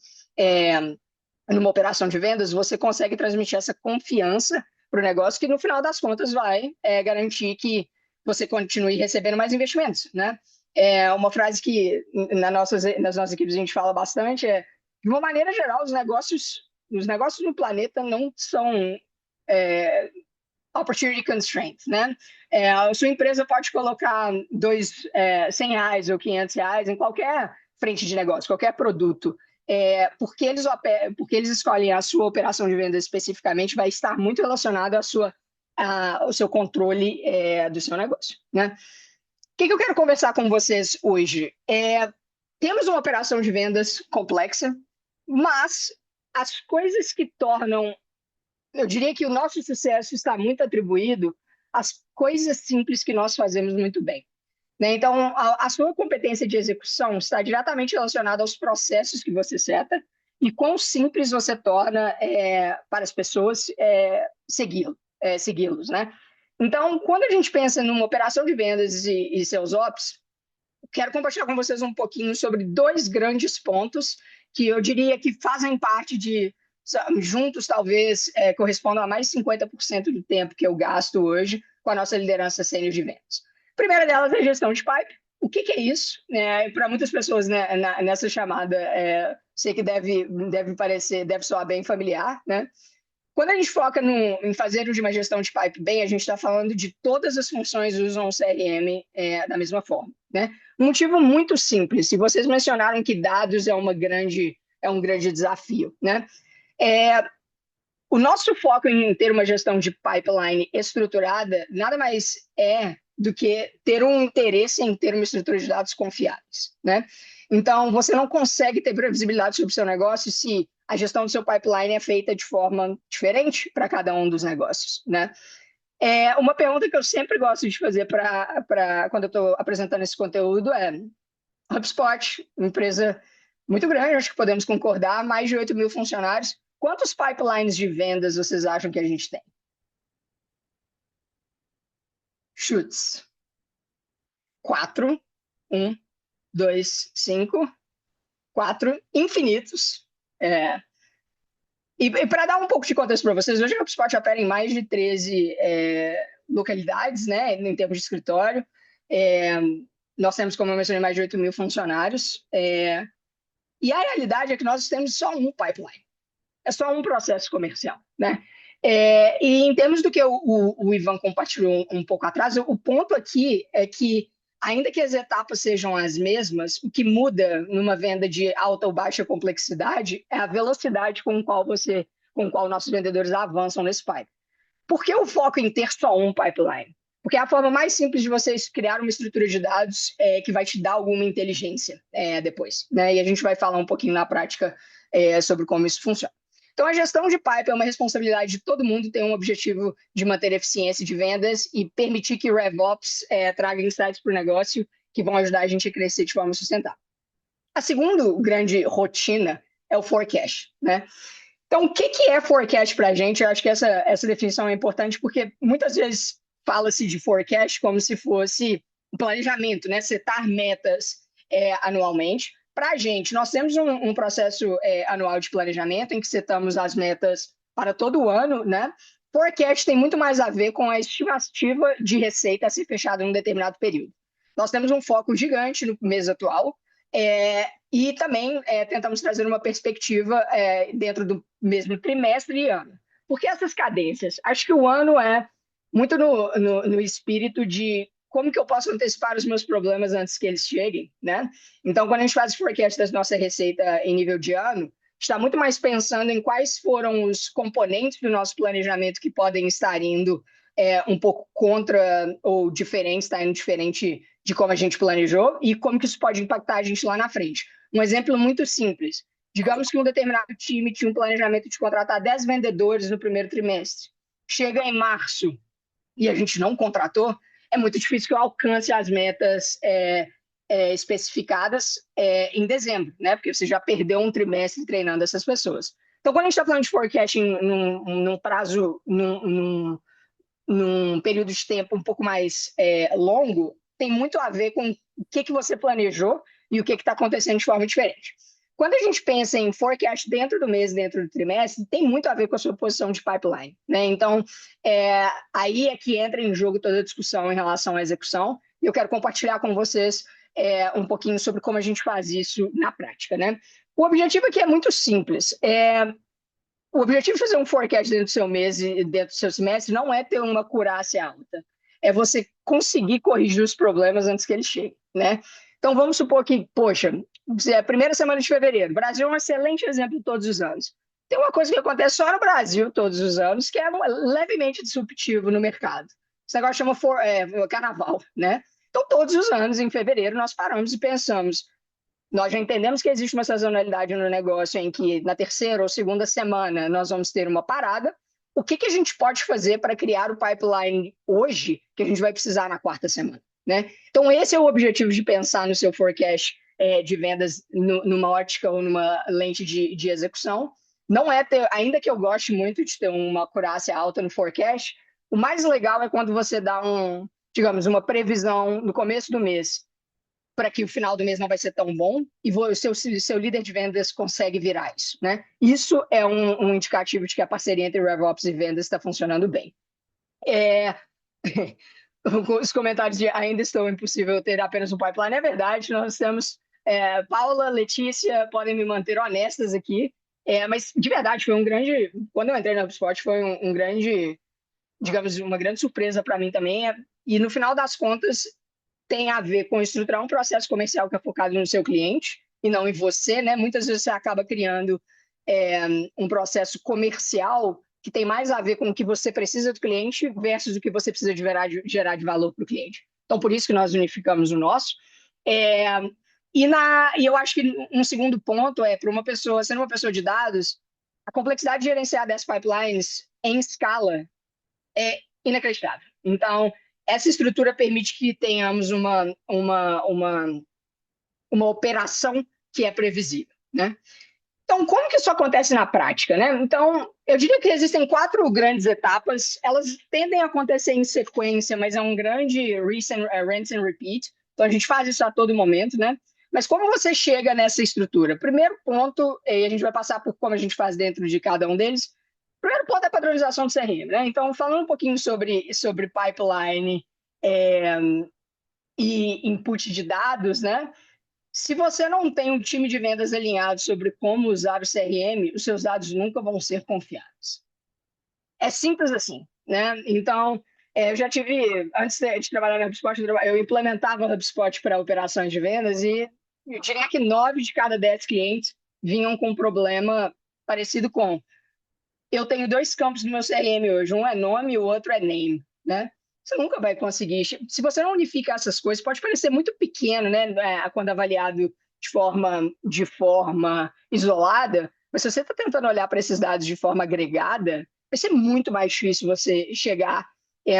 numa operação de vendas, você consegue transmitir essa confiança para o negócio que, no final das contas, vai garantir que você continue recebendo mais investimentos, né? Uma frase que nas nossas equipes a gente fala bastante de uma maneira geral, os negócios no planeta não são opportunity constraints, né? A sua empresa pode colocar R$100 ou R$500 em qualquer frente de negócio, qualquer produto. Porque eles escolhem a sua operação de venda especificamente, vai estar muito relacionado ao seu controle do seu negócio, né? O que eu quero conversar com vocês hoje? Temos uma operação de vendas complexa, mas as coisas que tornam, eu diria que o nosso sucesso está muito atribuído às coisas simples que nós fazemos muito bem, né? Então, a sua competência de execução está diretamente relacionada aos processos que você seta e quão simples você torna para as pessoas segui-los, né? Então, quando a gente pensa numa operação de vendas e seus ops, quero compartilhar com vocês um pouquinho sobre 2 grandes pontos que eu diria que fazem parte juntos talvez correspondam a mais de 50% do tempo que eu gasto hoje com a nossa liderança sênior de vendas. A primeira delas é a gestão de pipe. O que é isso? Para muitas pessoas, né, nessa chamada, sei que deve soar bem familiar, né? Quando a gente foca em fazer uma gestão de pipe bem, a gente está falando de todas as funções que usam o CRM da mesma forma, né? Um motivo muito simples. Se vocês mencionaram que dados é um grande desafio, né? O nosso foco em ter uma gestão de pipeline estruturada nada mais do que ter um interesse em ter uma estrutura de dados confiáveis, né? Então, você não consegue ter previsibilidade sobre o seu negócio se a gestão do seu pipeline é feita de forma diferente para cada um dos negócios, né? Uma pergunta que eu sempre gosto de fazer quando eu estou apresentando esse conteúdo HubSpot, uma empresa muito grande, acho que podemos concordar, mais de 8 mil funcionários. Quantos pipelines de vendas vocês acham que a gente tem? Chutes. 4, 1, 2, 5, 4, infinitos. E para dar um pouco de contexto para vocês, hoje o HubSpot opera em mais de 13 localidades, né, em termos de escritório. Nós temos, como eu mencionei, mais de 8 mil funcionários. E a realidade é que nós temos só um pipeline. É só um processo comercial, né? E em termos do que o Ivan compartilhou um pouco atrás, o ponto aqui é que, ainda que as etapas sejam as mesmas, o que muda numa venda de alta ou baixa complexidade é a velocidade com qual nossos vendedores avançam nesse pipe. Por que o foco em ter só um pipeline? Porque é a forma mais simples de vocês criar uma estrutura de dados que vai te dar alguma inteligência depois, né? E a gente vai falar um pouquinho na prática sobre como isso funciona. Então, a gestão de pipe é uma responsabilidade de todo mundo, tem um objetivo de manter eficiência de vendas e permitir que o RevOps traga insights para o negócio que vão ajudar a gente a crescer de forma sustentável. A segunda grande rotina é o forecast, né? Então, o que é forecast para a gente? Eu acho que essa definição é importante porque muitas vezes fala-se de forecast como se fosse um planejamento, né? Setar metas anualmente. Para a gente, nós temos um processo anual de planejamento em que setamos as metas para todo o ano, né? Forecast tem muito mais a ver com a estimativa de receita a ser fechada em um determinado período. Nós temos um foco gigante no mês atual e também tentamos trazer uma perspectiva dentro do mesmo trimestre e ano. Por que essas cadências? Acho que o ano é muito no espírito de como que eu posso antecipar os meus problemas antes que eles cheguem, né? Então, quando a gente faz o forecast da nossa receita em nível de ano, está muito mais pensando em quais foram os componentes do nosso planejamento que podem estar indo um pouco contra ou diferente, está indo diferente de como a gente planejou e como que isso pode impactar a gente lá na frente. Um exemplo muito simples. Digamos que um determinado time tinha um planejamento de contratar 10 vendedores no primeiro trimestre. Chega em março e a gente não contratou, é muito difícil que eu alcance as metas especificadas em dezembro, né? Porque você já perdeu um trimestre treinando essas pessoas. Então, quando a gente está falando de forecasting num prazo, num período de tempo um pouco mais longo, tem muito a ver com o que você planejou e o que está acontecendo de forma diferente. Quando a gente pensa em forecast dentro do mês, dentro do trimestre, tem muito a ver com a sua posição de pipeline, né? Então, aí é que entra em jogo toda a discussão em relação à execução. E eu quero compartilhar com vocês um pouquinho sobre como a gente faz isso na prática, né? O objetivo aqui é muito simples. O objetivo de fazer um forecast dentro do seu mês e dentro do seu semestre não é ter uma acurácia alta. É você conseguir corrigir os problemas antes que eles cheguem, né? Então, vamos supor que, poxa, é a primeira semana de fevereiro. O Brasil é um excelente exemplo todos os anos. Tem uma coisa que acontece só no Brasil todos os anos, que é levemente disruptivo no mercado. Esse negócio chama carnaval, né? Então, todos os anos, em fevereiro, nós paramos e pensamos, nós já entendemos que existe uma sazonalidade no negócio em que na terceira ou segunda semana nós vamos ter uma parada. O que a gente pode fazer para criar o pipeline hoje que a gente vai precisar na quarta semana, né? Então, esse é o objetivo de pensar no seu forecast de vendas numa ótica ou numa lente de execução. Não é ter, ainda que eu goste muito de ter uma acurácia alta no forecast, o mais legal é quando você dá digamos, uma previsão no começo do mês para que o final do mês não vai ser tão bom e o seu líder de vendas consegue virar isso, né? Isso é um indicativo de que a parceria entre RevOps e vendas está funcionando bem. Os comentários de ainda estou impossível ter apenas um pipeline, é verdade, nós temos Paula, Letícia, podem me manter honestas aqui, mas de verdade foi quando eu entrei na HubSpot foi um grande, digamos, uma grande surpresa para mim também, e no final das contas tem a ver com estruturar um processo comercial que é focado no seu cliente e não em você, né? Muitas vezes você acaba criando um processo comercial que tem mais a ver com o que você precisa do cliente versus o que você precisa gerar de valor para o cliente. Então, por isso que nós unificamos o nosso. E eu acho que um segundo ponto para uma pessoa, sendo uma pessoa de dados, a complexidade de gerenciar 10 pipelines em escala é inacreditável. Então, essa estrutura permite que tenhamos uma operação que é previsível, né? Então, como que isso acontece na prática, né? Então, eu diria que existem 4 grandes etapas. Elas tendem a acontecer em sequência, mas é um grande rinse and repeat. Então, a gente faz isso a todo momento, né? Mas como você chega nessa estrutura? Primeiro ponto, e a gente vai passar por como a gente faz dentro de cada um deles. Primeiro ponto é a padronização do CRM, né? Então, falando um pouquinho sobre pipeline e input de dados, né? Se você não tem um time de vendas alinhado sobre como usar o CRM, os seus dados nunca vão ser confiáveis. É simples assim, né? Então, eu já tive, antes de trabalhar na HubSpot, eu implementava o HubSpot para operações de vendas e eu diria que 9 de cada 10 clientes vinham com um problema parecido com: eu tenho 2 campos no meu CRM hoje, um é nome e o outro é name, né? Você nunca vai conseguir. Se você não unificar essas coisas, pode parecer muito pequeno, né? Quando avaliado de forma isolada, mas se você está tentando olhar para esses dados de forma agregada, vai ser muito mais difícil você chegar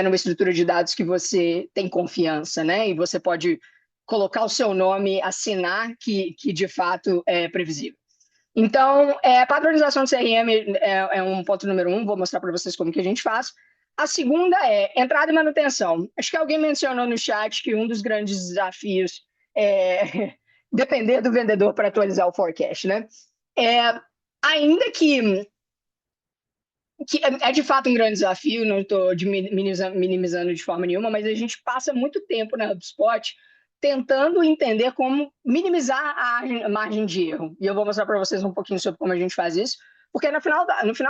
numa estrutura de dados que você tem confiança, né? E você pode colocar o seu nome, assinar que de fato é previsível. Então, padronização do CRM é um ponto número 1, vou mostrar para vocês como que a gente faz. A segunda é entrada e manutenção. Acho que alguém mencionou no chat que um dos grandes desafios é depender do vendedor para atualizar o forecast, né? Ainda que é de fato um grande desafio, não estou minimizando de forma nenhuma, mas a gente passa muito tempo na HubSpot tentando entender como minimizar a margem de erro. E eu vou mostrar para vocês um pouquinho sobre como a gente faz isso. Porque no final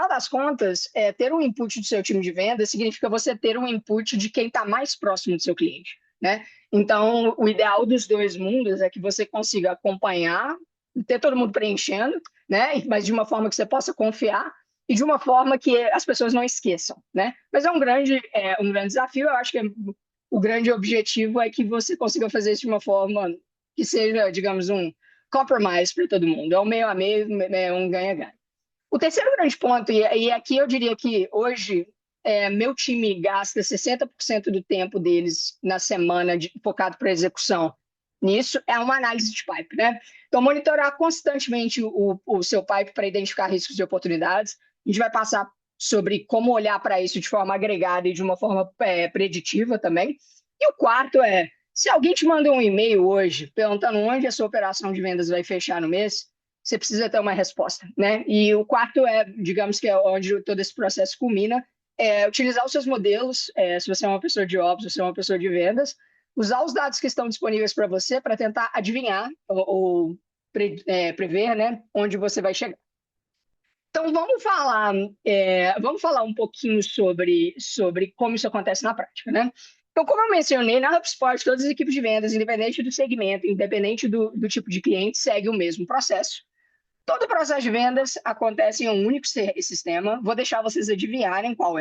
das contas, ter um input do seu time de venda significa você ter um input de quem está mais próximo do seu cliente, né? Então, o ideal dos 2 mundos é que você consiga acompanhar, ter todo mundo preenchendo, né? Mas de uma forma que você possa confiar e de uma forma que as pessoas não esqueçam, né? Mas é um grande desafio. Eu acho que o grande objetivo é que você consiga fazer isso de uma forma que seja, digamos, um compromise para todo mundo. É um meio a meio, é um ganha-ganha. O terceiro grande ponto, e aqui eu diria que hoje meu time gasta 60% do tempo deles na semana focado para execução nisso, é uma análise de pipe, né? Então, monitorar constantemente o seu pipe para identificar riscos e oportunidades. A gente vai passar sobre como olhar para isso de forma agregada e de uma forma preditiva também. E o quarto se alguém te manda um e-mail hoje perguntando onde a sua operação de vendas vai fechar no mês, você precisa ter uma resposta, né? E o quarto digamos que é onde todo esse processo culmina, utilizar os seus modelos, se você é uma pessoa de ops, se você é uma pessoa de vendas, usar os dados que estão disponíveis para você para tentar adivinhar ou prever, né, onde você vai chegar. Então, vamos falar um pouquinho sobre como isso acontece na prática, né? Então, como eu mencionei, na HubSpot, todas as equipes de vendas, independente do segmento, independente do tipo de cliente, segue o mesmo processo. Todo o processo de vendas acontece em um único sistema. Vou deixar vocês adivinharem qual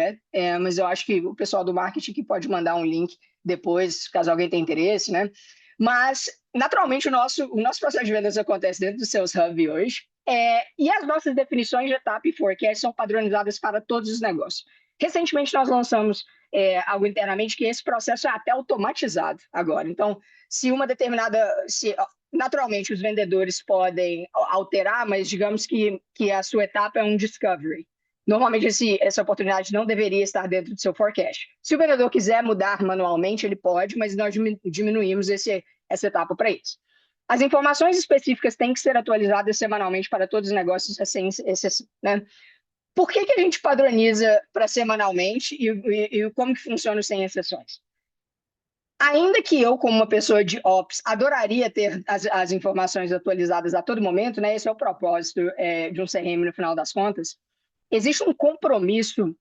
mas eu acho que o pessoal do marketing que pode mandar um link depois, caso alguém tenha interesse, né? Mas, naturalmente, o nosso processo de vendas acontece dentro do Sales Hub hoje. E as nossas definições de etapa e forecast são padronizadas para todos os negócios. Recentemente, nós lançamos algo internamente que esse processo é até automatizado agora. Então, naturalmente, os vendedores podem alterar, mas digamos que a sua etapa é um discovery. Normalmente, essa oportunidade não deveria estar dentro do seu forecast. Se o vendedor quiser mudar manualmente, ele pode, mas nós diminuímos essa etapa para isso. As informações específicas têm que ser atualizadas semanalmente para todos os negócios, sem exceção, né? Por que a gente padroniza para semanalmente e como que funciona sem exceções? Ainda que eu, como uma pessoa de ops, adoraria ter as informações atualizadas a todo momento, né? Esse é o propósito de um CRM no final das contas. Existe um compromisso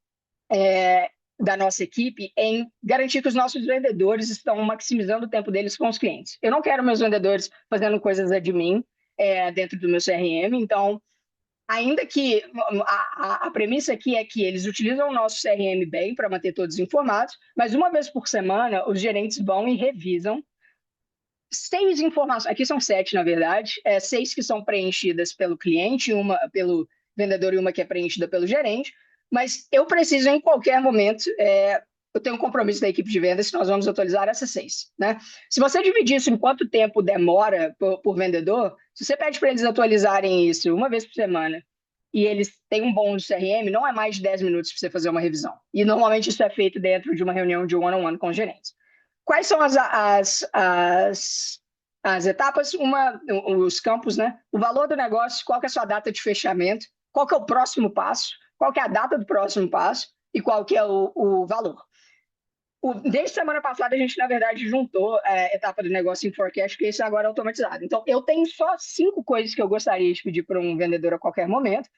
da nossa equipe em garantir que os nossos vendedores estão maximizando o tempo deles com os clientes. Eu não quero meus vendedores fazendo coisas admin dentro do meu CRM, então, ainda que a premissa aqui é que eles utilizam o nosso CRM bem para manter todos informados, mas uma vez por semana os gerentes vão e revisam 6 informações, aqui são 7 na verdade, 6 que são preenchidas pelo cliente, uma pelo vendedor e uma que é preenchida pelo gerente, mas eu preciso em qualquer momento, eu tenho um compromisso da equipe de vendas que nós vamos atualizar essas 6, né? Se você dividir isso em quanto tempo demora por vendedor, se você pede para eles atualizarem isso uma vez por semana e eles têm um bom CRM, não é mais de 10 minutos para você fazer uma revisão. E normalmente isso é feito dentro de uma reunião de one-on-one com os gerentes. Quais são as etapas? Os campos, né? O valor do negócio, qual que é a sua data de fechamento, qual que é o próximo passo, qual que é a data do próximo passo e qual que é o valor. Desde semana passada, a gente, na verdade, juntou a etapa do negócio em forecast, porque isso agora é automatizado. Então, eu tenho só 5 coisas que eu gostaria de pedir para um vendedor a qualquer momento,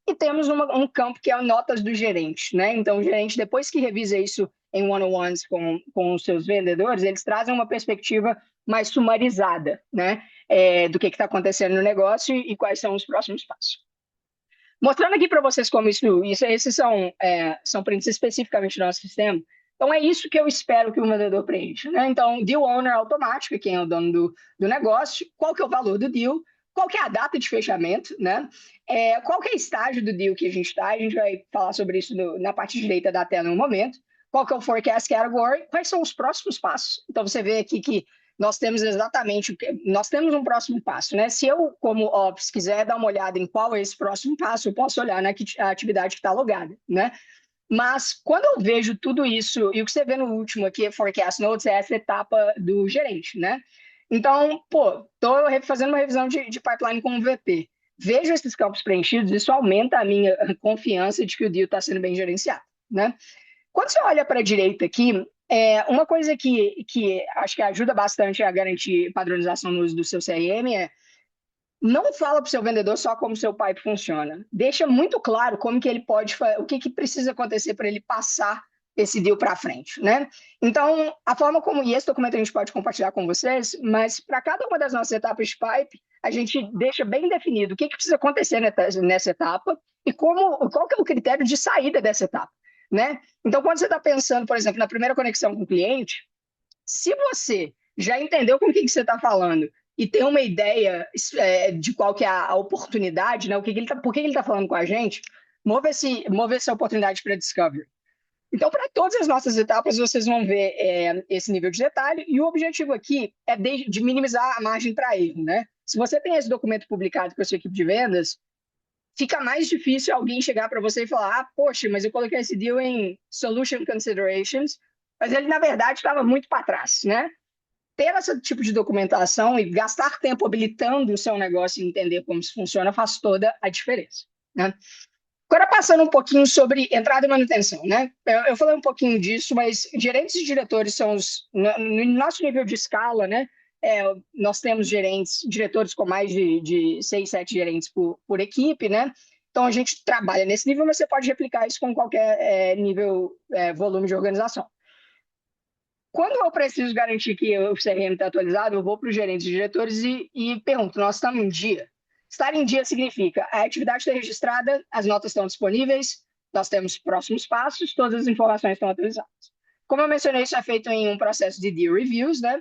e temos um campo que é notas do gerente, né? Então, o gerente, depois que revisa isso em one-on-ones com os seus vendedores, eles trazem uma perspectiva mais sumarizada, né? Do que está acontecendo no negócio e quais são os próximos passos. Mostrando aqui para vocês como esses são prints especificamente do nosso sistema. Então, é isso que eu espero que o vendedor preencha, né? Então, deal owner automático, quem é o dono do negócio, qual que é o valor do deal, qual que é a data de fechamento, né? Qual que é o estágio do deal que a gente vai falar sobre isso na parte direita da tela no momento. Qual que é o forecast category, quais são os próximos passos. Então, você vê aqui que nós temos nós temos um próximo passo, né? Se eu, como ops, quiser dar uma olhada em qual é esse próximo passo, eu posso olhar na atividade que está logada, né? Mas quando eu vejo tudo isso, e o que você vê no último aqui, Forecast Notes, é essa etapa do gerente, né? Então, estou fazendo uma revisão de pipeline com o VP. Vejo esses campos preenchidos, isso aumenta a minha confiança de que o deal está sendo bem gerenciado, né? Quando você olha para a direita aqui, uma coisa que acho que ajuda bastante a garantir padronização no uso do seu CRM não fala para o seu vendedor só como o seu pipe funciona. Deixa muito claro como que ele pode, o que precisa acontecer para ele passar esse deal para frente, né? Então, a forma como, e esse documento a gente pode compartilhar com vocês, mas para cada uma das nossas etapas de pipe, a gente deixa bem definido o que precisa acontecer nessa etapa e qual que é o critério de saída dessa etapa, né? Então, quando você está pensando, por exemplo, na primeira conexão com o cliente, Se você já entendeu com o que você está falando e tem uma ideia de qual que é a oportunidade, né? Por que ele está falando com a gente, move essa oportunidade para Discovery. Então, para todas as nossas etapas, vocês vão ver esse nível de detalhe, e o objetivo aqui é de minimizar a margem para erro, né? Se você tem esse documento publicado com a sua equipe de vendas, fica mais difícil alguém chegar para você e falar, poxa, mas eu coloquei esse deal em Solution Considerations, mas ele, na verdade, estava muito para trás, né? Ter esse tipo de documentação e gastar tempo habilitando o seu negócio e entender como isso funciona faz toda a diferença, né? Agora, passando um pouquinho sobre entrada e manutenção, né? Eu falei um pouquinho disso, mas gerentes e diretores são no nosso nível de escala, né? Nós temos diretores com mais de 6, 7 gerentes por equipe, né? Então, a gente trabalha nesse nível, mas você pode replicar isso com qualquer nível, volume de organização. Quando eu preciso garantir que o CRM está atualizado, eu vou para os gerentes e diretores e pergunto, nós estamos em dia? Estar em dia significa a atividade está registrada, as notas estão disponíveis, nós temos próximos passos, todas as informações estão atualizadas. Como eu mencionei, isso é feito em um processo de deal reviews, né?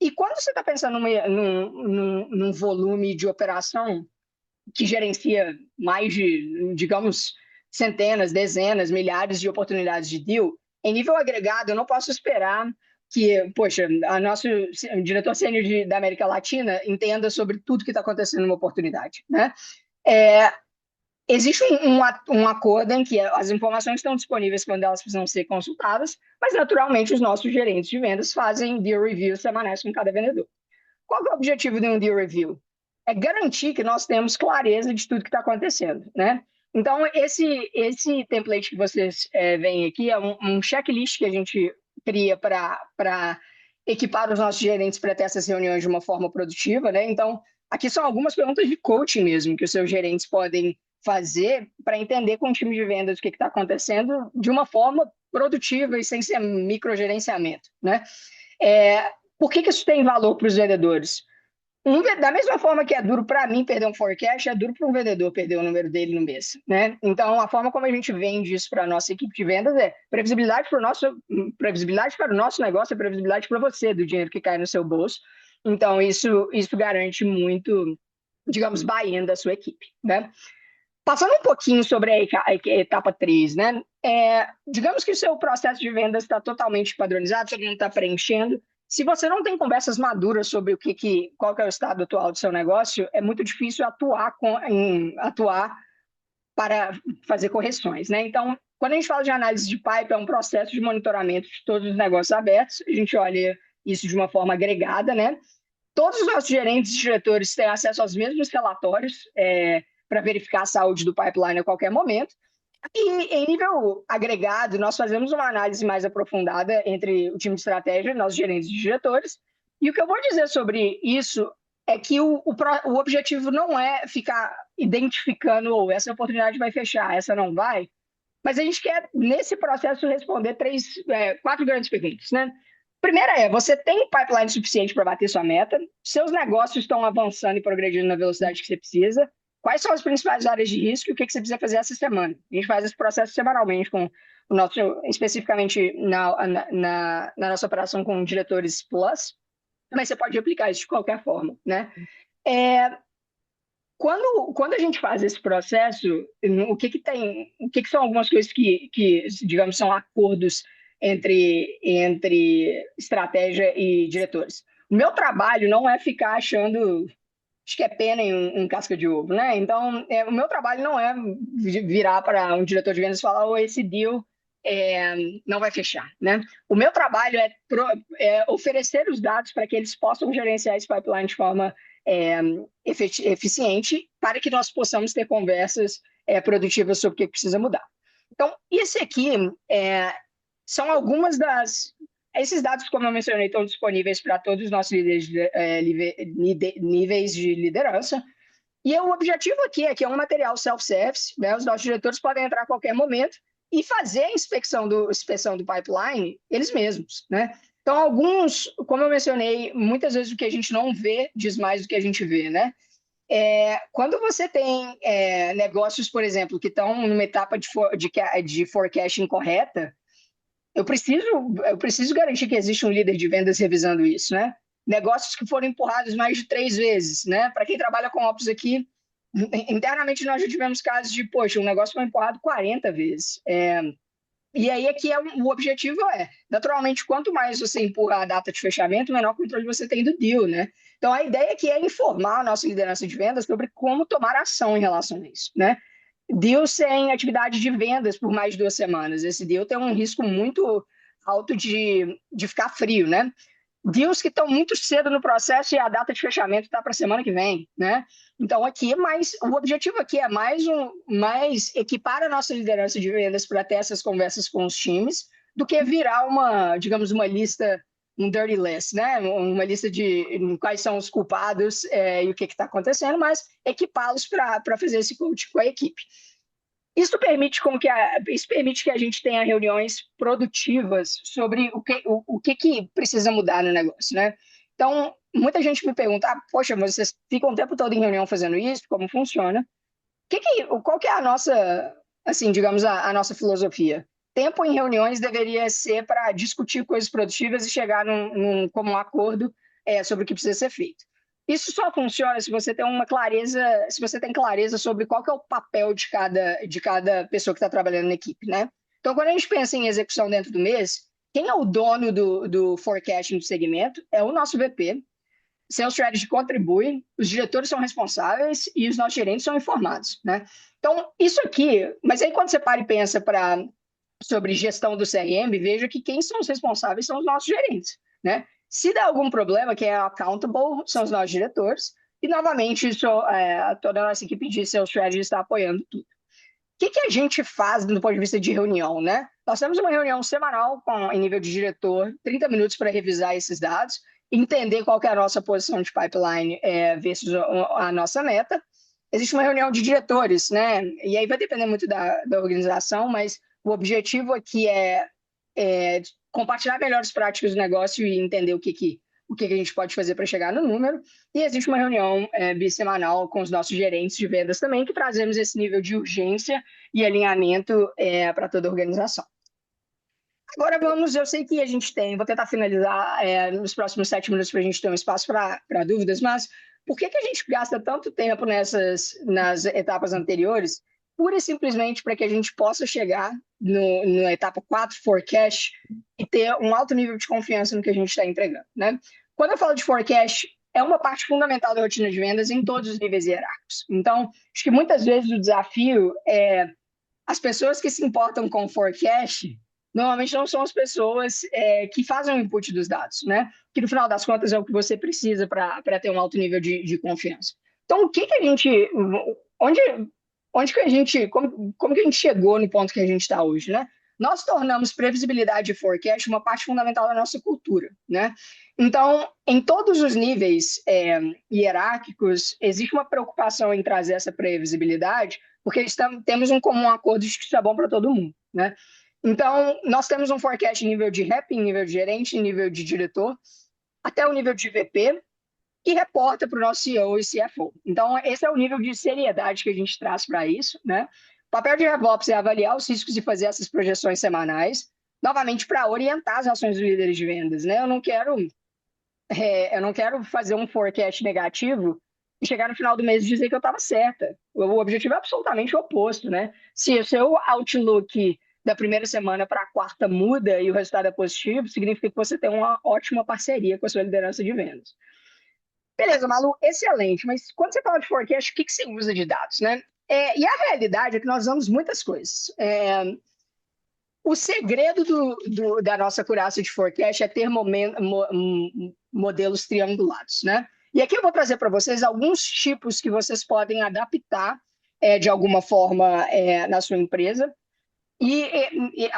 E quando você está pensando num volume de operação que gerencia mais de, digamos, centenas, dezenas, milhares de oportunidades de deal, em nível agregado, eu não posso esperar que, poxa, o diretor sênior da América Latina entenda sobre tudo que está acontecendo numa oportunidade, né? Existe um acordo em que as informações estão disponíveis quando elas precisam ser consultadas, mas, naturalmente, os nossos gerentes de vendas fazem deal reviews semanais com cada vendedor. Qual é o objetivo de um deal review? É garantir que nós temos clareza de tudo que está acontecendo, né? Então, esse template que vocês veem aqui é um checklist que a gente cria para equipar os nossos gerentes para ter essas reuniões de uma forma produtiva, né? Então, aqui são algumas perguntas de coaching mesmo que os seus gerentes podem fazer para entender com o time de vendas o que está acontecendo de uma forma produtiva e sem ser microgerenciamento, né? Por que isso tem valor para os vendedores? Da mesma forma que é duro para mim perder um forecast, é duro para um vendedor perder o número dele no mês, né? Então, a forma como a gente vende isso para a nossa equipe de vendas é previsibilidade para o nosso negócio, é previsibilidade para você do dinheiro que cai no seu bolso. Então, isso garante muito, digamos, buy-in da sua equipe, né? Passando um pouquinho sobre a etapa 3, né? Digamos que o seu processo de vendas está totalmente padronizado, todo mundo está preenchendo. Se você não tem conversas maduras sobre qual que é o estado atual do seu negócio, é muito difícil atuar para fazer correções, né? Então, quando a gente fala de análise de pipe, é um processo de monitoramento de todos os negócios abertos. A gente olha isso de uma forma agregada, né? Todos os nossos gerentes e diretores têm acesso aos mesmos relatórios para verificar a saúde do pipeline a qualquer momento. E em nível agregado, nós fazemos uma análise mais aprofundada entre o time de estratégia e nossos gerentes e diretores. E o que eu vou dizer sobre isso é que o objetivo não é ficar identificando essa oportunidade vai fechar, essa não vai, mas a gente quer, nesse processo, responder 4 grandes perguntas, né? Primeira você tem pipeline suficiente para bater sua meta? Seus negócios estão avançando e progredindo na velocidade que você precisa? Quais são as principais áreas de risco e o que você precisa fazer essa semana? A gente faz esse processo semanalmente com especificamente na nossa operação com diretores Plus, mas você pode aplicar isso de qualquer forma, né? Quando a gente faz esse processo, o que são algumas coisas que, digamos, são acordos entre estratégia e diretores? O meu trabalho não é ficar achando que é pena em um casca de ovo, né? Então, o meu trabalho não é virar para um diretor de vendas e falar, esse deal não vai fechar, né? O meu trabalho é oferecer os dados para que eles possam gerenciar esse pipeline de forma eficiente para que nós possamos ter conversas produtivas sobre o que precisa mudar. Então, esse aqui são algumas esses dados, como eu mencionei, estão disponíveis para todos os nossos níveis de liderança. E o objetivo aqui é que é um material self-service, né? Os nossos diretores podem entrar a qualquer momento e fazer a inspeção do pipeline eles mesmos, né? Então, alguns, como eu mencionei, muitas vezes o que a gente não vê diz mais do que a gente vê, né? Quando você tem negócios, por exemplo, que estão numa etapa de forecasting correta, eu preciso garantir que existe um líder de vendas revisando isso, né? Negócios que foram empurrados mais de 3 vezes, né? Para quem trabalha com ops aqui, internamente nós já tivemos casos de, poxa, um negócio foi empurrado 40 vezes. E aí aqui o objetivo naturalmente, quanto mais você empurra a data de fechamento, menor controle você tem do deal, né? Então a ideia aqui é informar a nossa liderança de vendas sobre como tomar ação em relação a isso, né? Deal sem atividade de vendas por mais de 2 semanas. Esse deal tem um risco muito alto de ficar frio, né? Deals que estão muito cedo no processo e a data de fechamento está para a semana que vem, né? Então, o objetivo aqui é mais equipar a nossa liderança de vendas para ter essas conversas com os times, do que virar digamos, uma lista, um dirty list, né? Uma lista de quais são os culpados e o que está acontecendo, mas equipá-los para fazer esse coaching com a equipe. Isso permite que a gente tenha reuniões produtivas sobre o que precisa mudar no negócio, né? Então, muita gente me pergunta, poxa, vocês ficam o tempo todo em reunião fazendo isso? Como funciona? Qual que é a nossa, assim, digamos, a nossa filosofia? Tempo em reuniões deveria ser para discutir coisas produtivas e chegar num comum acordo sobre o que precisa ser feito. Isso só funciona se você tem clareza sobre qual que é o papel de cada pessoa que está trabalhando na equipe, né? Então, quando a gente pensa em execução dentro do mês, quem é o dono do forecasting do segmento é o nosso VP. Sales Strategy contribui, os diretores são responsáveis e os nossos gerentes são informados, né? Então, isso aqui, mas aí quando você para e pensa sobre gestão do CRM, veja que quem são os responsáveis são os nossos gerentes, né? Se dá algum problema, quem é accountable são os nossos diretores, e novamente toda a nossa equipe de Sales Strategy está apoiando tudo. O que a gente faz do ponto de vista de reunião, né? Nós temos uma reunião semanal em nível de diretor, 30 minutos para revisar esses dados, entender qual que é a nossa posição de pipeline versus a nossa meta. Existe uma reunião de diretores, né? E aí vai depender muito da organização, mas o objetivo aqui é compartilhar melhores práticas do negócio e entender o que a gente pode fazer para chegar no número. E existe uma reunião bissemanal com os nossos gerentes de vendas também, que trazemos esse nível de urgência e alinhamento para toda a organização. Agora eu sei que a gente vou tentar finalizar nos próximos 7 minutos para a gente ter um espaço para dúvidas, mas por que a gente gasta tanto tempo nas etapas anteriores? Pura e simplesmente para que a gente possa chegar na etapa 4, forecast, e ter um alto nível de confiança no que a gente está entregando, né? Quando eu falo de forecast, é uma parte fundamental da rotina de vendas em todos os níveis hierárquicos. Então, acho que muitas vezes o desafio é as pessoas que se importam com forecast normalmente não são as pessoas que fazem o input dos dados, né? Que no final das contas é o que você precisa para ter um alto nível de confiança. Então, como que a gente chegou no ponto que a gente está hoje, né? Nós tornamos previsibilidade e forecast uma parte fundamental da nossa cultura, né? Então, em todos os níveis hierárquicos, existe uma preocupação em trazer essa previsibilidade, porque temos um comum acordo de que isso é bom para todo mundo, né? Então, nós temos um forecast em nível de rep, em nível de gerente, em nível de diretor, até o nível de VP, que reporta para o nosso CEO e CFO. Então, esse é o nível de seriedade que a gente traz para isso, né? O papel de RevOps é avaliar os riscos e fazer essas projeções semanais, novamente para orientar as ações dos líderes de vendas, né? Eu não quero fazer um forecast negativo e chegar no final do mês e dizer que eu estava certa. O objetivo é absolutamente o oposto, né? Se o seu outlook da primeira semana para a quarta muda e o resultado é positivo, significa que você tem uma ótima parceria com a sua liderança de vendas. Beleza, Malu, excelente, mas quando você fala de forecast, o que você usa de dados, né? E a realidade é que nós usamos muitas coisas. O segredo da nossa acurácia de forecast é ter modelos triangulados, né? E aqui eu vou trazer para vocês alguns tipos que vocês podem adaptar de alguma forma na sua empresa. E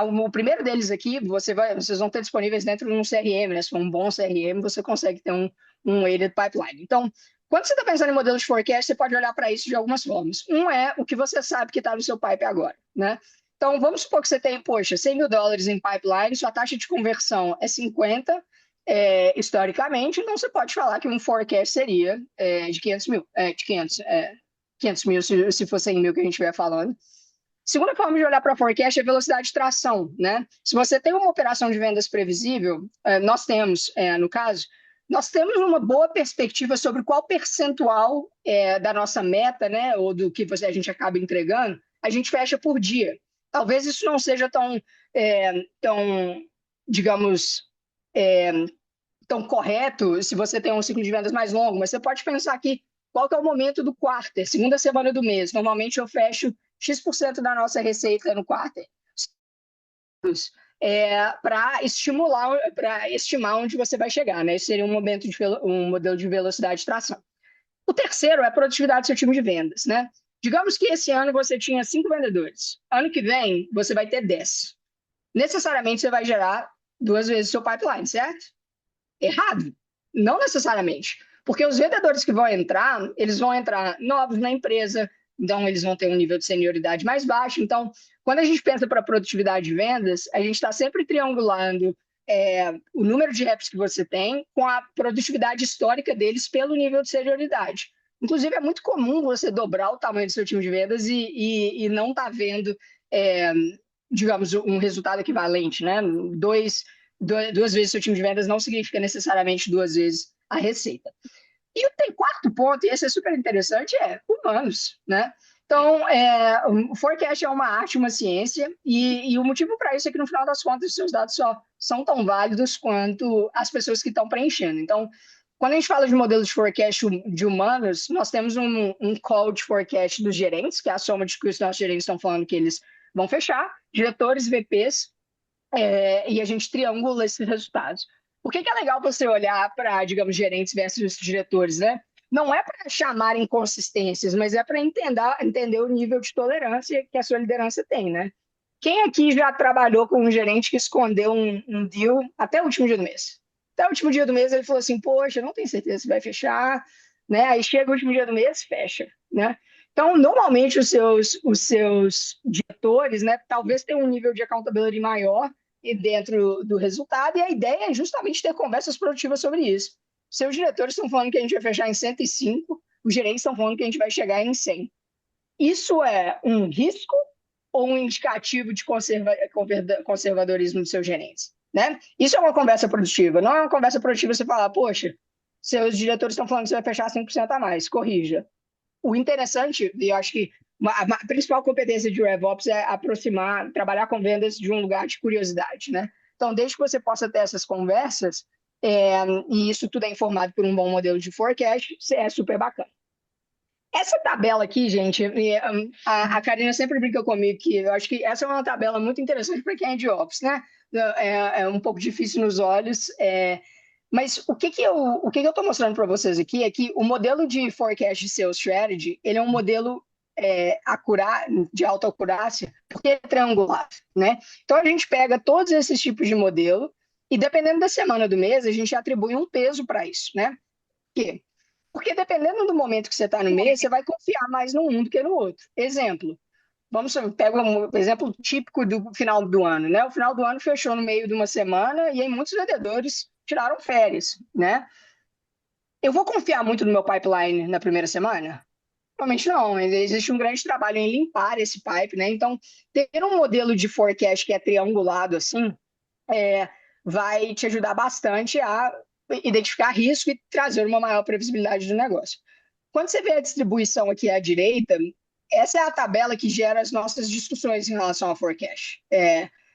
o primeiro deles aqui, vocês vão ter disponíveis dentro de um CRM, né? Se for um bom CRM, você consegue ter um weighted pipeline. Então, quando você está pensando em modelo de forecast, você pode olhar para isso de algumas formas. Um é o que você sabe que está no seu pipe agora, né? Então, vamos supor que você tem, poxa, $100 mil em pipeline, sua taxa de conversão é 50, historicamente, então você pode falar que um forecast seria de 500 mil, 500 mil se for 100 mil que a gente estiver falando. Segunda forma de olhar para forecast é velocidade de tração, né? Se você tem uma operação de vendas previsível, nós temos, no caso, nós temos uma boa perspectiva sobre qual percentual da nossa meta, né, ou do que a gente acaba entregando, a gente fecha por dia. Talvez isso não seja tão digamos, é, tão correto se você tem um ciclo de vendas mais longo, mas você pode pensar aqui qual que é o momento do quarter, segunda semana do mês. Normalmente eu fecho X% da nossa receita no quarter. Para estimular, para estimar onde você vai chegar, né? Esse seria um modelo de velocidade de tração. O terceiro é a produtividade do seu time de vendas, né? Digamos que esse ano você tinha 5 vendedores. Ano que vem, você vai ter 10. Necessariamente, você vai gerar 2 vezes o seu pipeline, certo? Errado. Não necessariamente. Porque os vendedores que vão entrar, eles vão entrar novos na empresa, então eles vão ter um nível de senioridade mais baixo. Então, quando a gente pensa para produtividade de vendas, a gente está sempre triangulando o número de reps que você tem com a produtividade histórica deles pelo nível de senioridade. Inclusive, é muito comum você dobrar o tamanho do seu time de vendas e não estar vendo, digamos, um resultado equivalente, né? Duas vezes seu time de vendas não significa necessariamente 2 vezes a receita. E o quarto ponto, e esse é super interessante, é humanos, né? Então, o forecast é uma arte, uma ciência, e o motivo para isso é que, no final das contas, os seus dados só são tão válidos quanto as pessoas que estão preenchendo. Então, quando a gente fala de modelo de forecast de humanos, nós temos um call de forecast dos gerentes, que é a soma de que os nossos gerentes estão falando que eles vão fechar, diretores, VPs, e a gente triangula esses resultados. Por que é legal você olhar para, digamos, gerentes versus diretores, né? Não é para chamar inconsistências, mas é para entender o nível de tolerância que a sua liderança tem, né? Quem aqui já trabalhou com um gerente que escondeu um deal até o último dia do mês? Até o último dia do mês ele falou assim, poxa, não tenho certeza se vai fechar, né? Aí chega o último dia do mês, fecha, né? Então, normalmente, os seus diretores, né, talvez tenham um nível de accountability maior e dentro do resultado, e a ideia é justamente ter conversas produtivas sobre isso. Seus diretores estão falando que a gente vai fechar em 105, os gerentes estão falando que a gente vai chegar em 100. Isso é um risco ou um indicativo de conservadorismo dos seus gerentes, né? Isso é uma conversa produtiva. Não é uma conversa produtiva você falar, poxa, seus diretores estão falando que você vai fechar 5% a mais, corrija. O interessante, e eu acho que a principal competência de RevOps é trabalhar com vendas de um lugar de curiosidade, né? Então, desde que você possa ter essas conversas, e isso tudo é informado por um bom modelo de forecast, é super bacana. Essa tabela aqui, gente, a Karina sempre brinca comigo que eu acho que essa é uma tabela muito interessante para quem é de Ops, né? É um pouco difícil nos olhos, mas o que eu estou mostrando para vocês aqui é que o modelo de forecast de sales strategy, ele é um modelo de alta acurácia, porque é triangulado, né? Então, a gente pega todos esses tipos de modelo e, dependendo da semana do mês, a gente atribui um peso para isso, né? Por quê? Porque dependendo do momento que você está no mês, você vai confiar mais num do que no outro. Exemplo, pega um exemplo típico do final do ano, né? O final do ano fechou no meio de uma semana e aí muitos vendedores tiraram férias, né? Eu vou confiar muito no meu pipeline na primeira semana? Realmente não, existe um grande trabalho em limpar esse pipe, né? Então, ter um modelo de forecast que é triangulado assim, vai te ajudar bastante a identificar risco e trazer uma maior previsibilidade do negócio. Quando você vê a distribuição aqui à direita, essa é a tabela que gera as nossas discussões em relação ao forecast.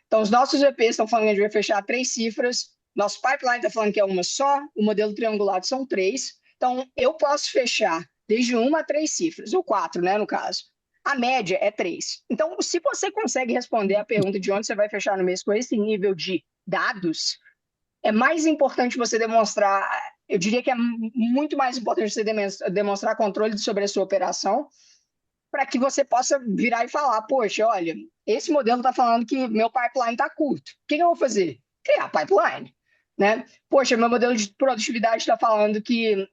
Então, os nossos VPs estão falando que a gente vai fechar 3 cifras, nosso pipeline está falando que é uma só, o modelo triangulado são 3. Então, eu posso fechar desde 1 a 3 cifras, ou 4, né, no caso. A média é 3. Então, se você consegue responder a pergunta de onde você vai fechar no mês com esse nível de dados, é mais importante você demonstrar, eu diria que é muito mais importante você demonstrar controle sobre a sua operação, para que você possa virar e falar, poxa, olha, esse modelo está falando que meu pipeline está curto. O que eu vou fazer? Criar pipeline, né? Poxa, meu modelo de produtividade está falando que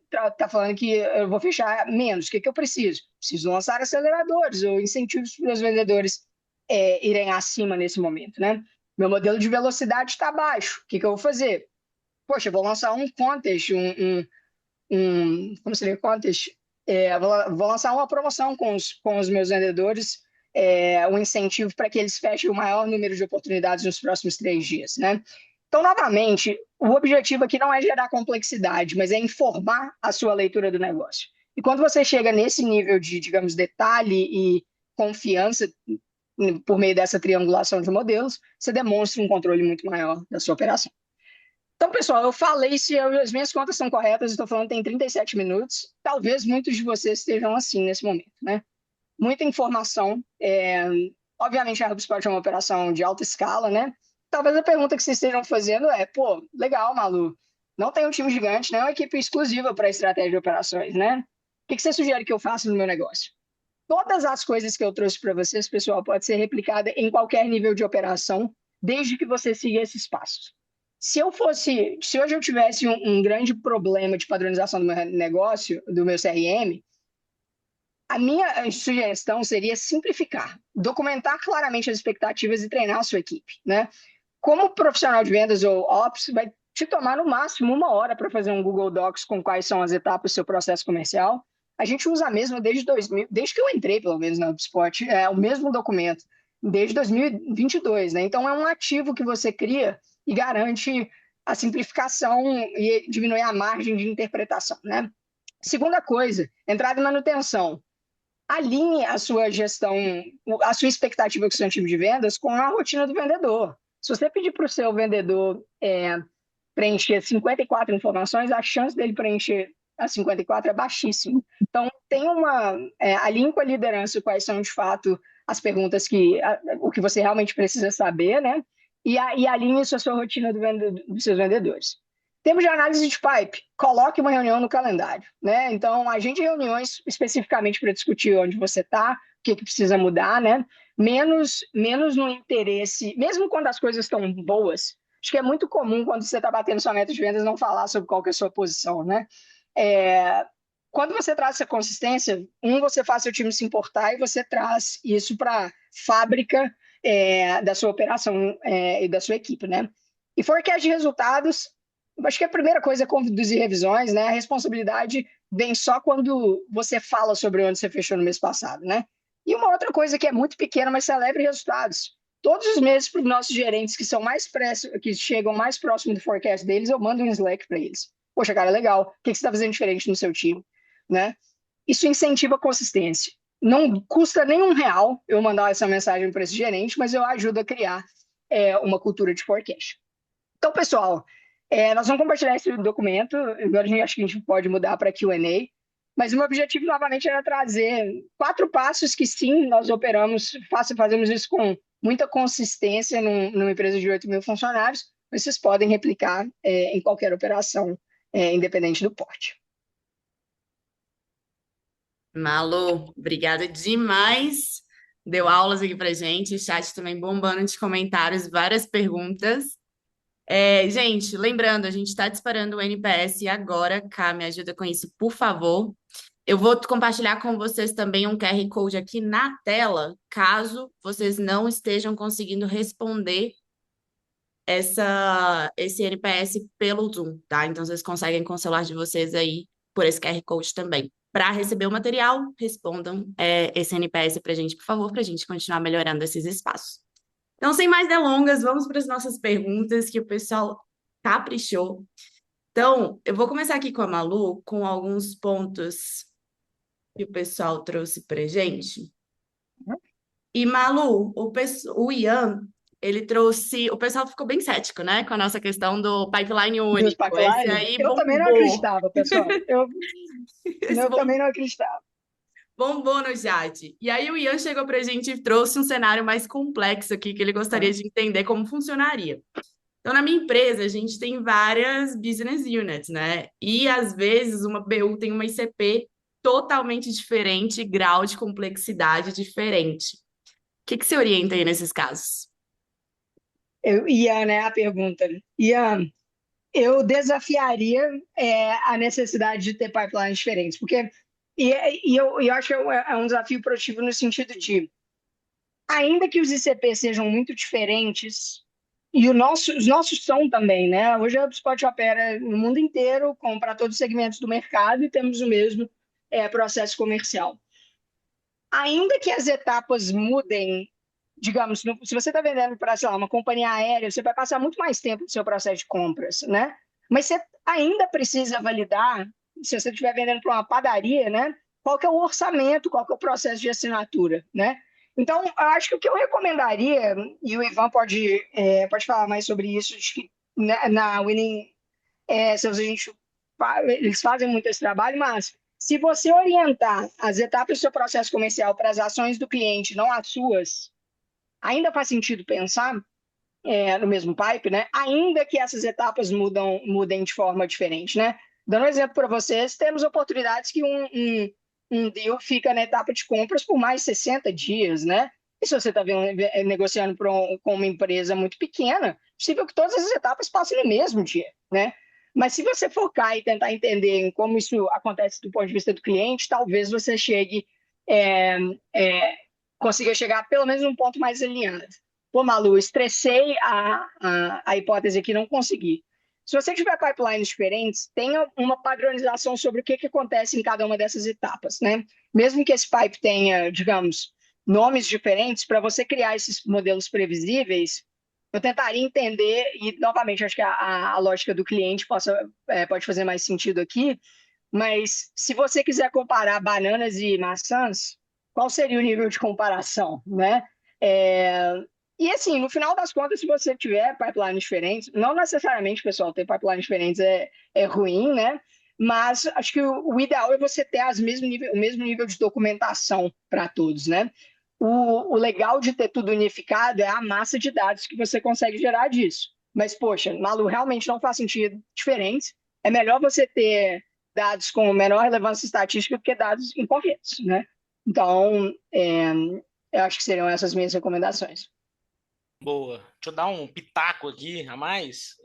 eu vou fechar menos. O que eu preciso? Preciso lançar aceleradores ou incentivos para os vendedores irem acima nesse momento, né? Meu modelo de velocidade está baixo. O que eu vou fazer? Poxa, eu vou lançar um contest, como seria contest? Vou lançar uma promoção com os meus vendedores um incentivo para que eles fechem o maior número de oportunidades nos próximos 3 dias, né? Então, novamente, o objetivo aqui não é gerar complexidade, mas é informar a sua leitura do negócio. E quando você chega nesse nível de, digamos, detalhe e confiança por meio dessa triangulação de modelos, você demonstra um controle muito maior da sua operação. Então, pessoal, eu falei, se as minhas contas são corretas, estou falando que tem 37 minutos, talvez muitos de vocês estejam assim nesse momento, né? Muita informação, obviamente a HubSpot é uma operação de alta escala, né? Talvez a pergunta que vocês estejam fazendo é, pô, legal, Malu, não tem um time gigante, não é uma equipe exclusiva para estratégia de operações, né? O que você sugere que eu faça no meu negócio? Todas as coisas que eu trouxe para vocês, pessoal, pode ser replicada em qualquer nível de operação, desde que você siga esses passos. Se hoje eu tivesse um grande problema de padronização do meu negócio, do meu CRM, a minha sugestão seria simplificar, documentar claramente as expectativas e treinar a sua equipe, né? Como profissional de vendas ou Ops, vai te tomar no máximo 1 hora para fazer um Google Docs com quais são as etapas do seu processo comercial. A gente usa a mesma desde 2000, desde que eu entrei, pelo menos, na HubSpot, é o mesmo documento, desde 2022, né? Então, é um ativo que você cria e garante a simplificação e diminuir a margem de interpretação, né? Segunda coisa, entrada e manutenção. Alinhe a sua gestão, a sua expectativa com o seu time de vendas com a rotina do vendedor. Se você pedir para o seu vendedor preencher 54 informações, a chance dele preencher as 54 é baixíssima. Então, alinhe com a liderança quais são, de fato, as perguntas o que você realmente precisa saber, né? E alinhe isso à sua rotina dos seus vendedores. Temos de análise de pipe, coloque uma reunião no calendário, né? Então, agende reuniões especificamente para discutir onde você está, o que precisa mudar, né? Menos no interesse, mesmo quando as coisas estão boas. Acho que é muito comum quando você está batendo sua meta de vendas não falar sobre qual que é a sua posição, né? Quando você traz essa consistência, você faz seu time se importar e você traz isso para a fábrica da sua operação e da sua equipe, né? E forecast de resultados, acho que a primeira coisa é conduzir revisões, né? A responsabilidade vem só quando você fala sobre onde você fechou no mês passado, né? E uma outra coisa que é muito pequena, mas celebre resultados. Todos os meses, para os nossos gerentes que chegam mais próximo do forecast deles, eu mando um Slack para eles. Poxa, cara, legal. O que você está fazendo diferente no seu time? Né? Isso incentiva a consistência. Não custa nem R$1 eu mandar essa mensagem para esse gerente, mas eu ajudo a criar uma cultura de forecast. Então, pessoal, nós vamos compartilhar esse documento. Agora acho que a gente pode mudar para Q&A. Mas o meu objetivo, novamente, era trazer 4 passos que, sim, nós fazemos isso com muita consistência numa empresa de 8.000 funcionários, mas vocês podem replicar em qualquer operação, independente do porte. Malu, obrigada demais. Deu aulas aqui pra gente, o chat também bombando de comentários, várias perguntas. Gente, lembrando, a gente está disparando o NPS agora. Cá, me ajuda com isso, por favor. Eu vou compartilhar com vocês também um QR Code aqui na tela, caso vocês não estejam conseguindo responder esse NPS pelo Zoom, tá? Então, vocês conseguem com o celular de vocês aí por esse QR Code também. Para receber o material, respondam esse NPS para a gente, por favor, para a gente continuar melhorando esses espaços. Então, sem mais delongas, vamos para as nossas perguntas, que o pessoal caprichou. Então, eu vou começar aqui com a Malu, com alguns pontos que o pessoal trouxe para a gente. E, Malu, o Ian, ele trouxe... O pessoal ficou bem cético, né? Com a nossa questão do pipeline único. Esse aí eu também não acreditava, pessoal. Eu também não acreditava. Bombou no chat. E aí o Ian chegou pra gente e trouxe um cenário mais complexo aqui, que ele gostaria de entender como funcionaria. Então, na minha empresa, a gente tem várias business units, né? E, às vezes, uma BU tem uma ICP totalmente diferente, grau de complexidade diferente. O que você orienta aí nesses casos? Ian, né, a pergunta. Ian, eu desafiaria a necessidade de ter pipelines diferentes, porque eu acho que é um desafio produtivo no sentido de, ainda que os ICPs sejam muito diferentes, e os nossos são também, né? Hoje a HubSpot opera no mundo inteiro, para todos os segmentos do mercado, e temos o mesmo processo comercial. ainda que as etapas mudem, digamos, se você está vendendo para, sei lá, uma companhia aérea, você vai passar muito mais tempo no seu processo de compras, né? Mas você ainda precisa validar, se você estiver vendendo para uma padaria, né? Qual que é o orçamento, qual que é o processo de assinatura, né? Então, eu acho que o que eu recomendaria, e o Ivan pode falar mais sobre isso, acho que na Winning, se a gente, eles fazem muito esse trabalho, mas se você orientar as etapas do seu processo comercial para as ações do cliente, não as suas, ainda faz sentido pensar no mesmo pipe, né? Ainda que essas etapas mudem de forma diferente, né? Dando um exemplo para vocês, temos oportunidades que um deal fica na etapa de compras por mais de 60 dias, né? E se você está negociando com uma empresa muito pequena, é possível que todas as etapas passem no mesmo dia, né? Mas se você focar e tentar entender em como isso acontece do ponto de vista do cliente, talvez você é, é, consiga chegar pelo menos num ponto mais alinhado. Pô, Malu, estressei a hipótese aqui, não consegui. Se você tiver pipelines diferentes, tenha uma padronização sobre o que acontece em cada uma dessas etapas, né? Mesmo que esse pipe tenha, digamos, nomes diferentes, para você criar esses modelos previsíveis, eu tentaria entender, e novamente, acho que a lógica do cliente pode fazer mais sentido aqui, mas se você quiser comparar bananas e maçãs, qual seria o nível de comparação, né? É, e assim, no final das contas, se você tiver pipelines diferentes, não necessariamente, pessoal, ter pipelines diferentes é ruim, né? Mas acho que o ideal é você ter o mesmo nível de documentação para todos, né? O legal de ter tudo unificado é a massa de dados que você consegue gerar disso. Mas, poxa, Malu, realmente não faz sentido diferente. É melhor você ter dados com menor relevância estatística do que dados incorretos, né? Então, eu acho que seriam essas minhas recomendações. Boa. Deixa eu dar um pitaco aqui a mais.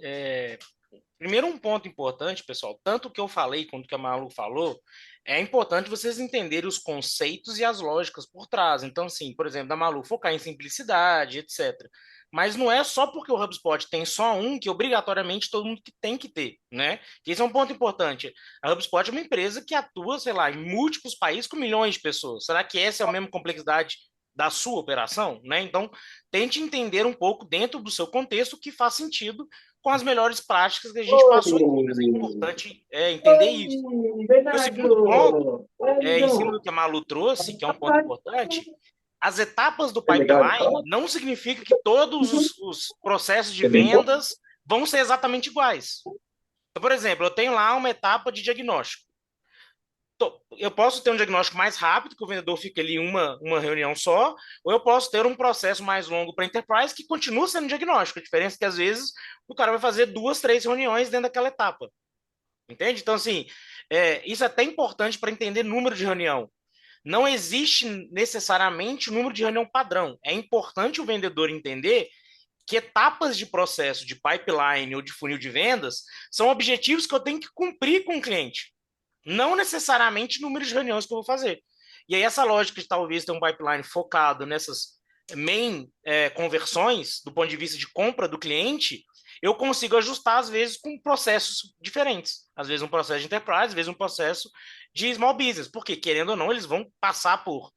Primeiro, um ponto importante, pessoal, tanto o que eu falei quanto o que a Malu falou, é importante vocês entenderem os conceitos e as lógicas por trás. Então, assim, por exemplo, da Malu, focar em simplicidade, etc. Mas não é só porque o HubSpot tem só um que obrigatoriamente todo mundo tem que ter, né? Esse é um ponto importante. A HubSpot é uma empresa que atua, sei lá, em múltiplos países com milhões de pessoas. Será que essa é a mesma complexidade da sua operação, né? Então, tente entender um pouco dentro do seu contexto o que faz sentido com as melhores práticas que a gente passou aqui, mas é importante entender isso. E o segundo ponto, em cima do que a Malu trouxe, que é um ponto importante, as etapas do pipeline não significa que todos os processos de vendas vão ser exatamente iguais. Então, por exemplo, eu tenho lá uma etapa de diagnóstico. Eu posso ter um diagnóstico mais rápido, que o vendedor fica ali uma reunião só, ou eu posso ter um processo mais longo para enterprise que continua sendo diagnóstico. A diferença é que, às vezes, o cara vai fazer 2, 3 reuniões dentro daquela etapa. Entende? Então, assim, isso é até importante para entender número de reunião. Não existe necessariamente número de reunião padrão. É importante o vendedor entender que etapas de processo de pipeline ou de funil de vendas são objetivos que eu tenho que cumprir com o cliente. Não necessariamente número de reuniões que eu vou fazer. E aí essa lógica de talvez ter um pipeline focado nessas main conversões, do ponto de vista de compra do cliente, eu consigo ajustar, às vezes, com processos diferentes. Às vezes um processo de enterprise, às vezes um processo de small business. Porque, querendo ou não, eles vão passar por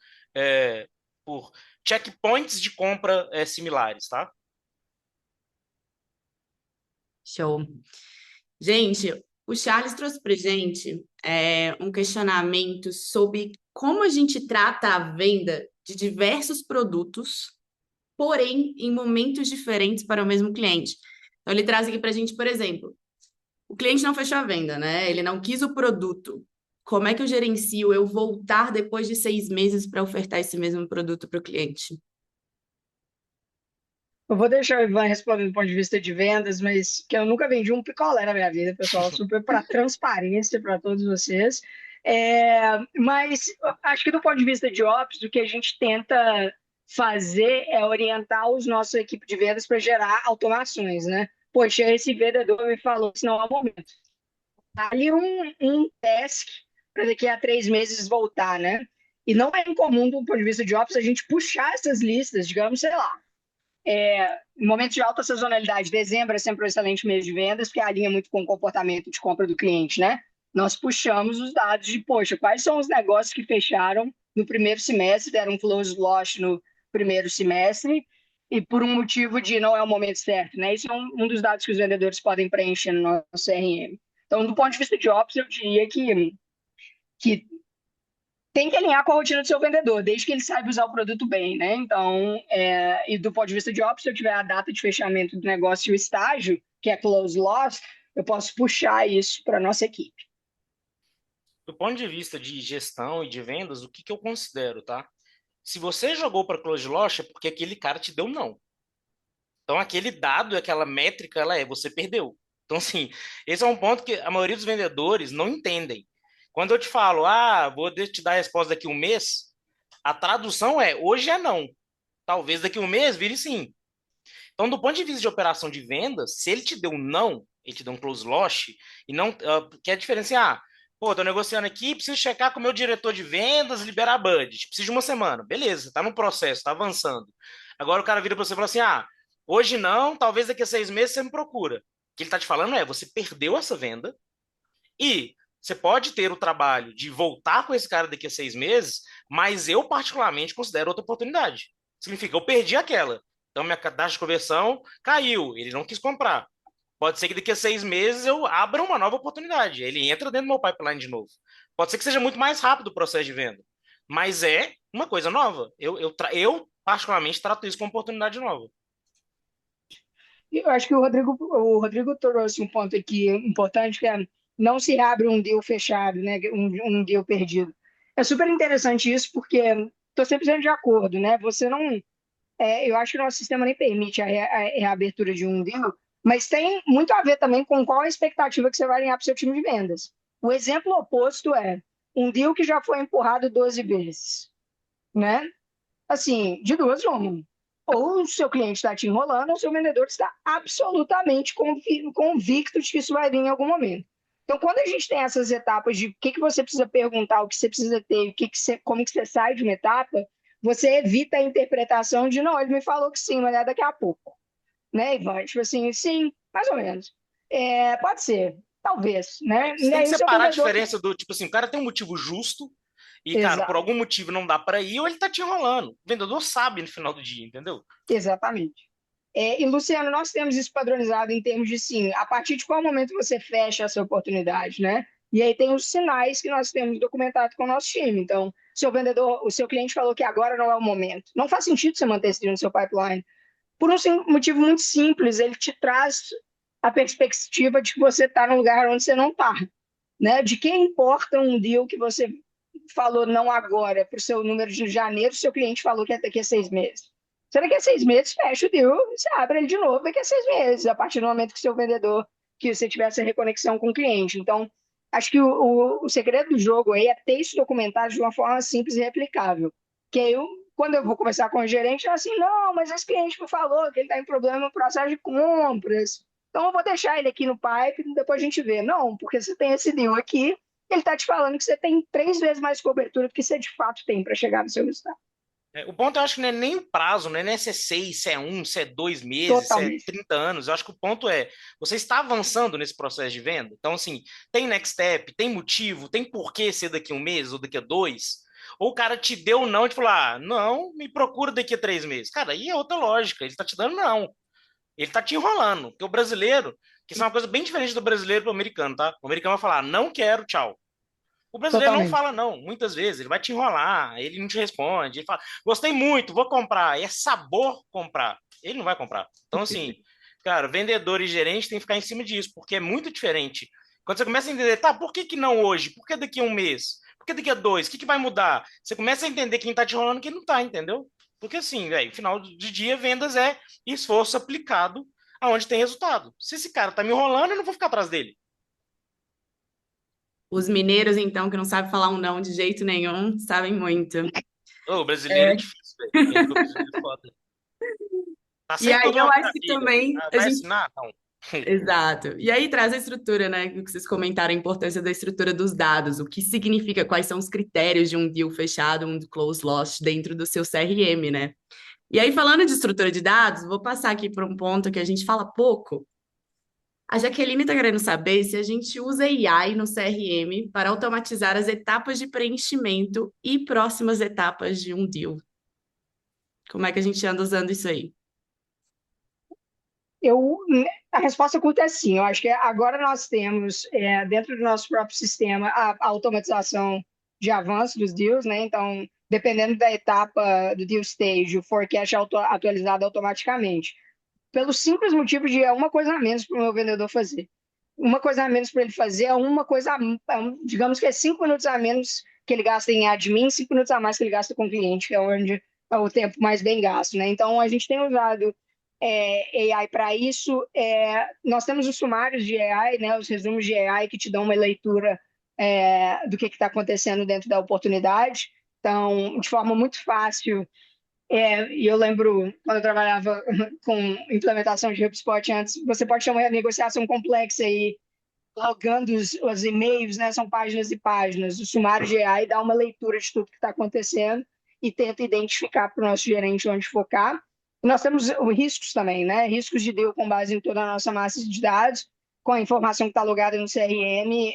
checkpoints de compra similares, tá? Show. Gente, o Charles trouxe para gente um questionamento sobre como a gente trata a venda de diversos produtos, porém em momentos diferentes para o mesmo cliente. Então, ele traz aqui para a gente, por exemplo, o cliente não fechou a venda, né? Ele não quis o produto. Como é que eu gerencio eu voltar depois de 6 meses para ofertar esse mesmo produto para o cliente? Eu vou deixar o Ivan responder do ponto de vista de vendas, mas que eu nunca vendi um picolé na minha vida, pessoal. Super para transparência para todos vocês. Mas acho que do ponto de vista de Ops, o que a gente tenta fazer é orientar os nossos equipes de vendas para gerar automações, né? Poxa, esse vendedor me falou que não é o momento. Ali um task para daqui a 3 meses voltar, né? E não é incomum, do ponto de vista de Ops, a gente puxar essas listas, digamos, sei lá, em momentos de alta sazonalidade, dezembro é sempre um excelente mês de vendas, porque alinha muito com o comportamento de compra do cliente, né? Nós puxamos os dados de, poxa, quais são os negócios que fecharam no primeiro semestre, deram um close loss no primeiro semestre, e por um motivo de não é o momento certo, né? Isso é um dos dados que os vendedores podem preencher no nosso CRM. Então, do ponto de vista de Ops, eu diria que tem que alinhar com a rotina do seu vendedor, desde que ele saiba usar o produto bem, né? Então, e do ponto de vista de Ops, se eu tiver a data de fechamento do negócio e o estágio, que é close loss, eu posso puxar isso para a nossa equipe. Do ponto de vista de gestão e de vendas, o que que eu considero, tá? Se você jogou para close loss, é porque aquele cara te deu não. Então, aquele dado, aquela métrica, você perdeu. Então, assim, esse é um ponto que a maioria dos vendedores não entendem. Quando eu te falo, vou te dar a resposta daqui a um mês, a tradução é, hoje é não. Talvez daqui a um mês vire sim. Então, do ponto de vista de operação de vendas, se ele te deu um não, ele te deu um close loss, e não quer diferenciar. Pô, tô negociando aqui, preciso checar com o meu diretor de vendas, liberar budget. Preciso de uma semana. Beleza, tá no processo, tá avançando. Agora o cara vira pra você e fala assim: hoje não, talvez daqui a 6 meses você me procura. O que ele tá te falando é, você perdeu essa venda e você pode ter o trabalho de voltar com esse cara daqui a 6 meses, mas eu particularmente considero outra oportunidade. Significa, eu perdi aquela. Então minha taxa de conversão caiu, ele não quis comprar. Pode ser que daqui a 6 meses eu abra uma nova oportunidade. Ele entra dentro do meu pipeline de novo. Pode ser que seja muito mais rápido o processo de venda. Mas é uma coisa nova. Eu particularmente, trato isso como oportunidade nova. Eu acho que o Rodrigo trouxe um ponto aqui importante, que é não se abre um deal fechado, né? Um deal perdido. É super interessante isso, porque estou 100% de acordo, né? Você não. Eu acho que o nosso sistema nem permite a reabertura de um deal, mas tem muito a ver também com qual a expectativa que você vai alinhar para o seu time de vendas. O exemplo oposto é um deal que já foi empurrado 12 vezes, né? Assim, de duas, uma. Ou o seu cliente está te enrolando, ou o seu vendedor está absolutamente convicto de que isso vai vir em algum momento. Então, quando a gente tem essas etapas de o que você precisa perguntar, o que você precisa ter, como que você sai de uma etapa, você evita a interpretação de, não, ele me falou que sim, mas é daqui a pouco. Né, Ivan? Tipo assim, sim, mais ou menos. Pode ser, talvez, né? Você E tem que aí o seu separar a vendedor... diferença do, tipo assim, o cara tem um motivo justo e, cara, por Exato, algum motivo não dá para ir ou ele tá te enrolando. O vendedor sabe no final do dia, entendeu? exatamente. E, Luciano, nós temos isso padronizado em termos de, sim, a partir de qual momento você fecha essa oportunidade, né? E aí tem os sinais que nós temos documentado com o nosso time. Então, o seu cliente falou que agora não é o momento. Não faz sentido você manter esse deal no seu pipeline. Por um motivo muito simples, ele te traz a perspectiva de que você está num lugar onde você não está. Né? De que importa um deal que você falou não agora, para o seu número de janeiro, seu cliente falou que é daqui a 6 meses. Se daqui a 6 meses, fecha o deal, você abre ele de novo daqui a 6 meses, a partir do momento que o seu vendedor, que você tiver essa reconexão com o cliente. Então, acho que o segredo do jogo aí é ter isso documentado de uma forma simples e replicável. Que aí, quando eu vou conversar com o gerente, eu assim, não, mas esse cliente me falou que ele está em problema no processo de compras. Então, eu vou deixar ele aqui no pipe e depois a gente vê. Não, porque você tem esse deal aqui, ele está te falando que você tem 3 vezes mais cobertura do que você de fato tem para chegar no seu resultado. O ponto eu acho que não é nem o prazo, não é nem se é 6, se é 1, se é 2 meses, se é Totalmente. 30 anos. Eu acho que o ponto é, você está avançando nesse processo de venda? Então, assim, tem next step, tem motivo, tem porquê ser daqui a um mês ou daqui a dois? Ou o cara te deu não e te falou, não, me procura daqui a 3 meses. Cara, aí é outra lógica, ele está te dando não. Ele está te enrolando, porque o brasileiro, que isso é uma coisa bem diferente do brasileiro pro americano, tá? O americano vai falar, não quero, tchau. O brasileiro não Totalmente. fala não, muitas vezes, ele vai te enrolar, ele não te responde, ele fala, gostei muito, vou comprar, é sabor comprar, ele não vai comprar. Então, assim, cara, vendedor e gerente tem que ficar em cima disso, porque é muito diferente. Quando você começa a entender, tá, por que que não hoje? Por que daqui a um mês? Por que daqui a dois? O que que vai mudar? Você começa a entender quem tá te enrolando e quem não tá, entendeu? Porque assim, velho, final de dia, vendas é esforço aplicado aonde tem resultado. Se esse cara tá me enrolando, eu não vou ficar atrás dele. Os mineiros, então, que não sabem falar um não de jeito nenhum, sabem muito. Ô, o brasileiro é É. difícil, velho. Vendedor brasileiro é foda. Tá E sempre aí todo eu mundo acho na que pilha. também a Vai gente. assinar? Não. Exato. E aí traz a estrutura, né? O que vocês comentaram, a importância da estrutura dos dados, o que significa, quais são os critérios de um deal fechado, um close loss dentro do seu CRM, né? E aí, falando de estrutura de dados, vou passar aqui para um ponto que a gente fala pouco, A Jaqueline está querendo saber se a gente usa AI no CRM para automatizar as etapas de preenchimento e próximas etapas de um deal. Como é que a gente anda usando isso aí? Eu, a resposta curta é sim. Eu acho que agora nós temos, dentro do nosso próprio sistema, a automatização de avanço dos deals, né? Então, dependendo da etapa do deal stage, o forecast é atualizado automaticamente. Pelo simples motivo de é uma coisa a menos para o meu vendedor fazer. Uma coisa a menos para ele fazer é uma coisa, digamos que é 5 minutos a menos que ele gasta em admin, 5 minutos a mais que ele gasta com o cliente, que é onde é o tempo mais bem gasto, né? Então, a gente tem usado AI para isso. Nós temos os sumários de AI, né? Os resumos de AI que te dão uma leitura do que está acontecendo dentro da oportunidade. Então, de forma muito fácil, e eu lembro, quando eu trabalhava com implementação de HubSpot antes, você pode chamar de negociação complexa aí, logando os e-mails, né? São páginas e páginas. O sumário de AI dá uma leitura de tudo que está acontecendo e tenta identificar para o nosso gerente onde focar. E nós temos riscos também, né? Riscos de deal com base em toda a nossa massa de dados, com a informação que está logada no CRM.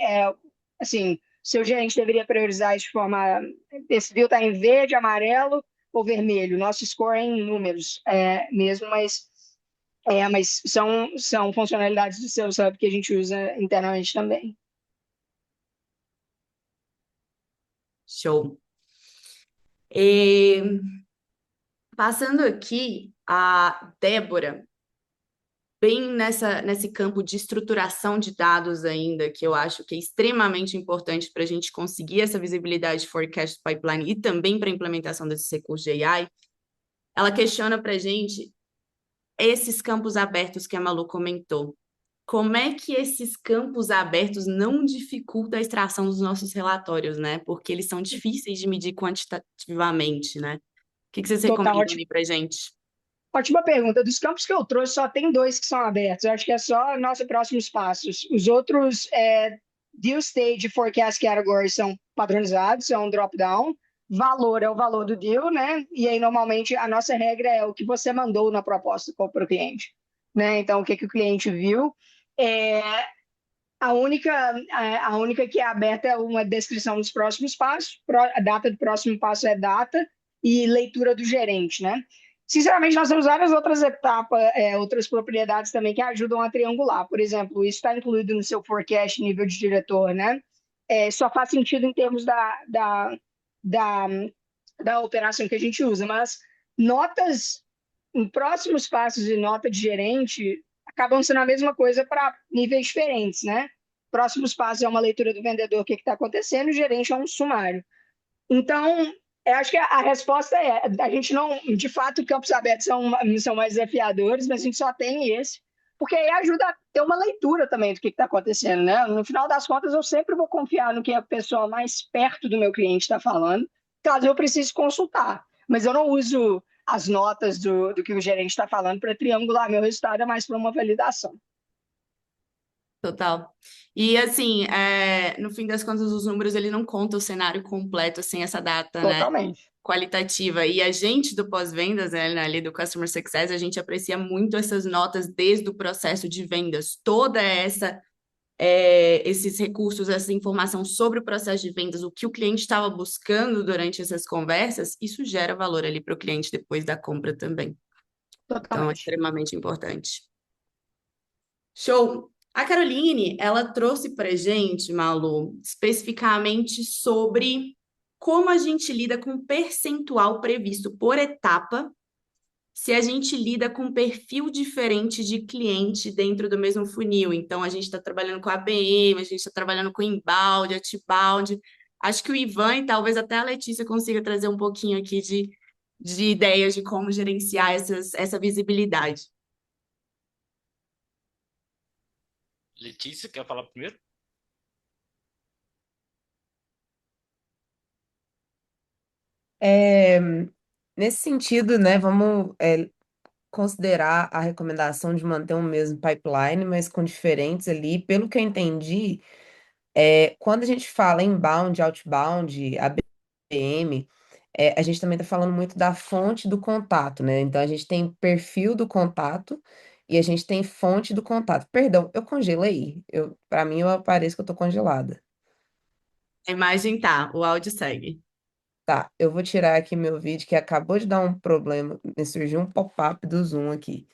Assim, seu gerente deveria priorizar isso de forma. Esse deal está em verde, amarelo ou vermelho. Nosso score é em números mesmo, mas são funcionalidades do Sales Hub que a gente usa internamente também. Show. E, passando aqui, a Débora, bem nesse campo de estruturação de dados ainda, que eu acho que é extremamente importante para a gente conseguir essa visibilidade de forecast pipeline e também para a implementação desses recursos de AI, ela questiona para a gente esses campos abertos que a Malu comentou. Como é que esses campos abertos não dificultam a extração dos nossos relatórios, né? Porque eles são difíceis de medir quantitativamente, né? O que vocês Total, recomendam aí para gente? ótima pergunta. Dos campos que eu trouxe, só tem dois que são abertos. Eu acho que é só nossos próximos passos. Os outros, deal stage e forecast category são padronizados, são um drop-down. Valor é o valor do deal, né? E aí, normalmente, a nossa regra é o que você mandou na proposta para o cliente, né? Então, o que o cliente viu. É, a única que é aberta é uma descrição dos próximos passos. A data do próximo passo é data e leitura do gerente, né? Sinceramente, nós temos várias outras etapas, outras propriedades também que ajudam a triangular. Por exemplo, isso está incluído no seu forecast nível de diretor, né? Só faz sentido em termos da, da operação que a gente usa, mas notas em próximos passos e nota de gerente acabam sendo a mesma coisa para níveis diferentes, né? Próximos passos é uma leitura do vendedor, o que está acontecendo, o gerente é um sumário. Então, eu acho que a resposta a gente não, de fato, campos abertos são mais desafiadores, mas a gente só tem esse, porque aí ajuda a ter uma leitura também do que está acontecendo, né? No final das contas, eu sempre vou confiar no que a pessoa mais perto do meu cliente está falando, caso eu precise consultar. Mas eu não uso as notas do que o gerente está falando para triangular meu resultado, é mais para uma validação. Total. E assim, no fim das contas, os números ele não conta o cenário completo sem essa data, né, Totalmente. qualitativa. E a gente do pós-vendas, né, ali do Customer Success, a gente aprecia muito essas notas desde o processo de vendas. Toda esses recursos, essa informação sobre o processo de vendas, o que o cliente estava buscando durante essas conversas, isso gera valor ali para o cliente depois da compra também. Então, é Totalmente. extremamente importante. Show! A Caroline, ela trouxe para gente, Malu, especificamente sobre como a gente lida com o percentual previsto por etapa, se a gente lida com um perfil diferente de cliente dentro do mesmo funil. Então, a gente está trabalhando com ABM, a gente está trabalhando com inbound, outbound. Acho que o Ivan e talvez até a Letícia consiga trazer um pouquinho aqui de ideias de como gerenciar essa visibilidade. Letícia, quer falar primeiro? É, nesse sentido, né, vamos considerar a recomendação de manter o mesmo pipeline, mas com diferentes ali. Pelo que eu entendi, quando a gente fala inbound, outbound, ABM, a gente também está falando muito da fonte do contato, né? Então a gente tem perfil do contato e a gente tem fonte do contato. Perdão, eu congelei? Para mim, eu pareço que eu tô congelada. A imagem tá, o áudio segue. Tá, eu vou tirar aqui meu vídeo que acabou de dar um problema, me surgiu um pop-up do Zoom aqui.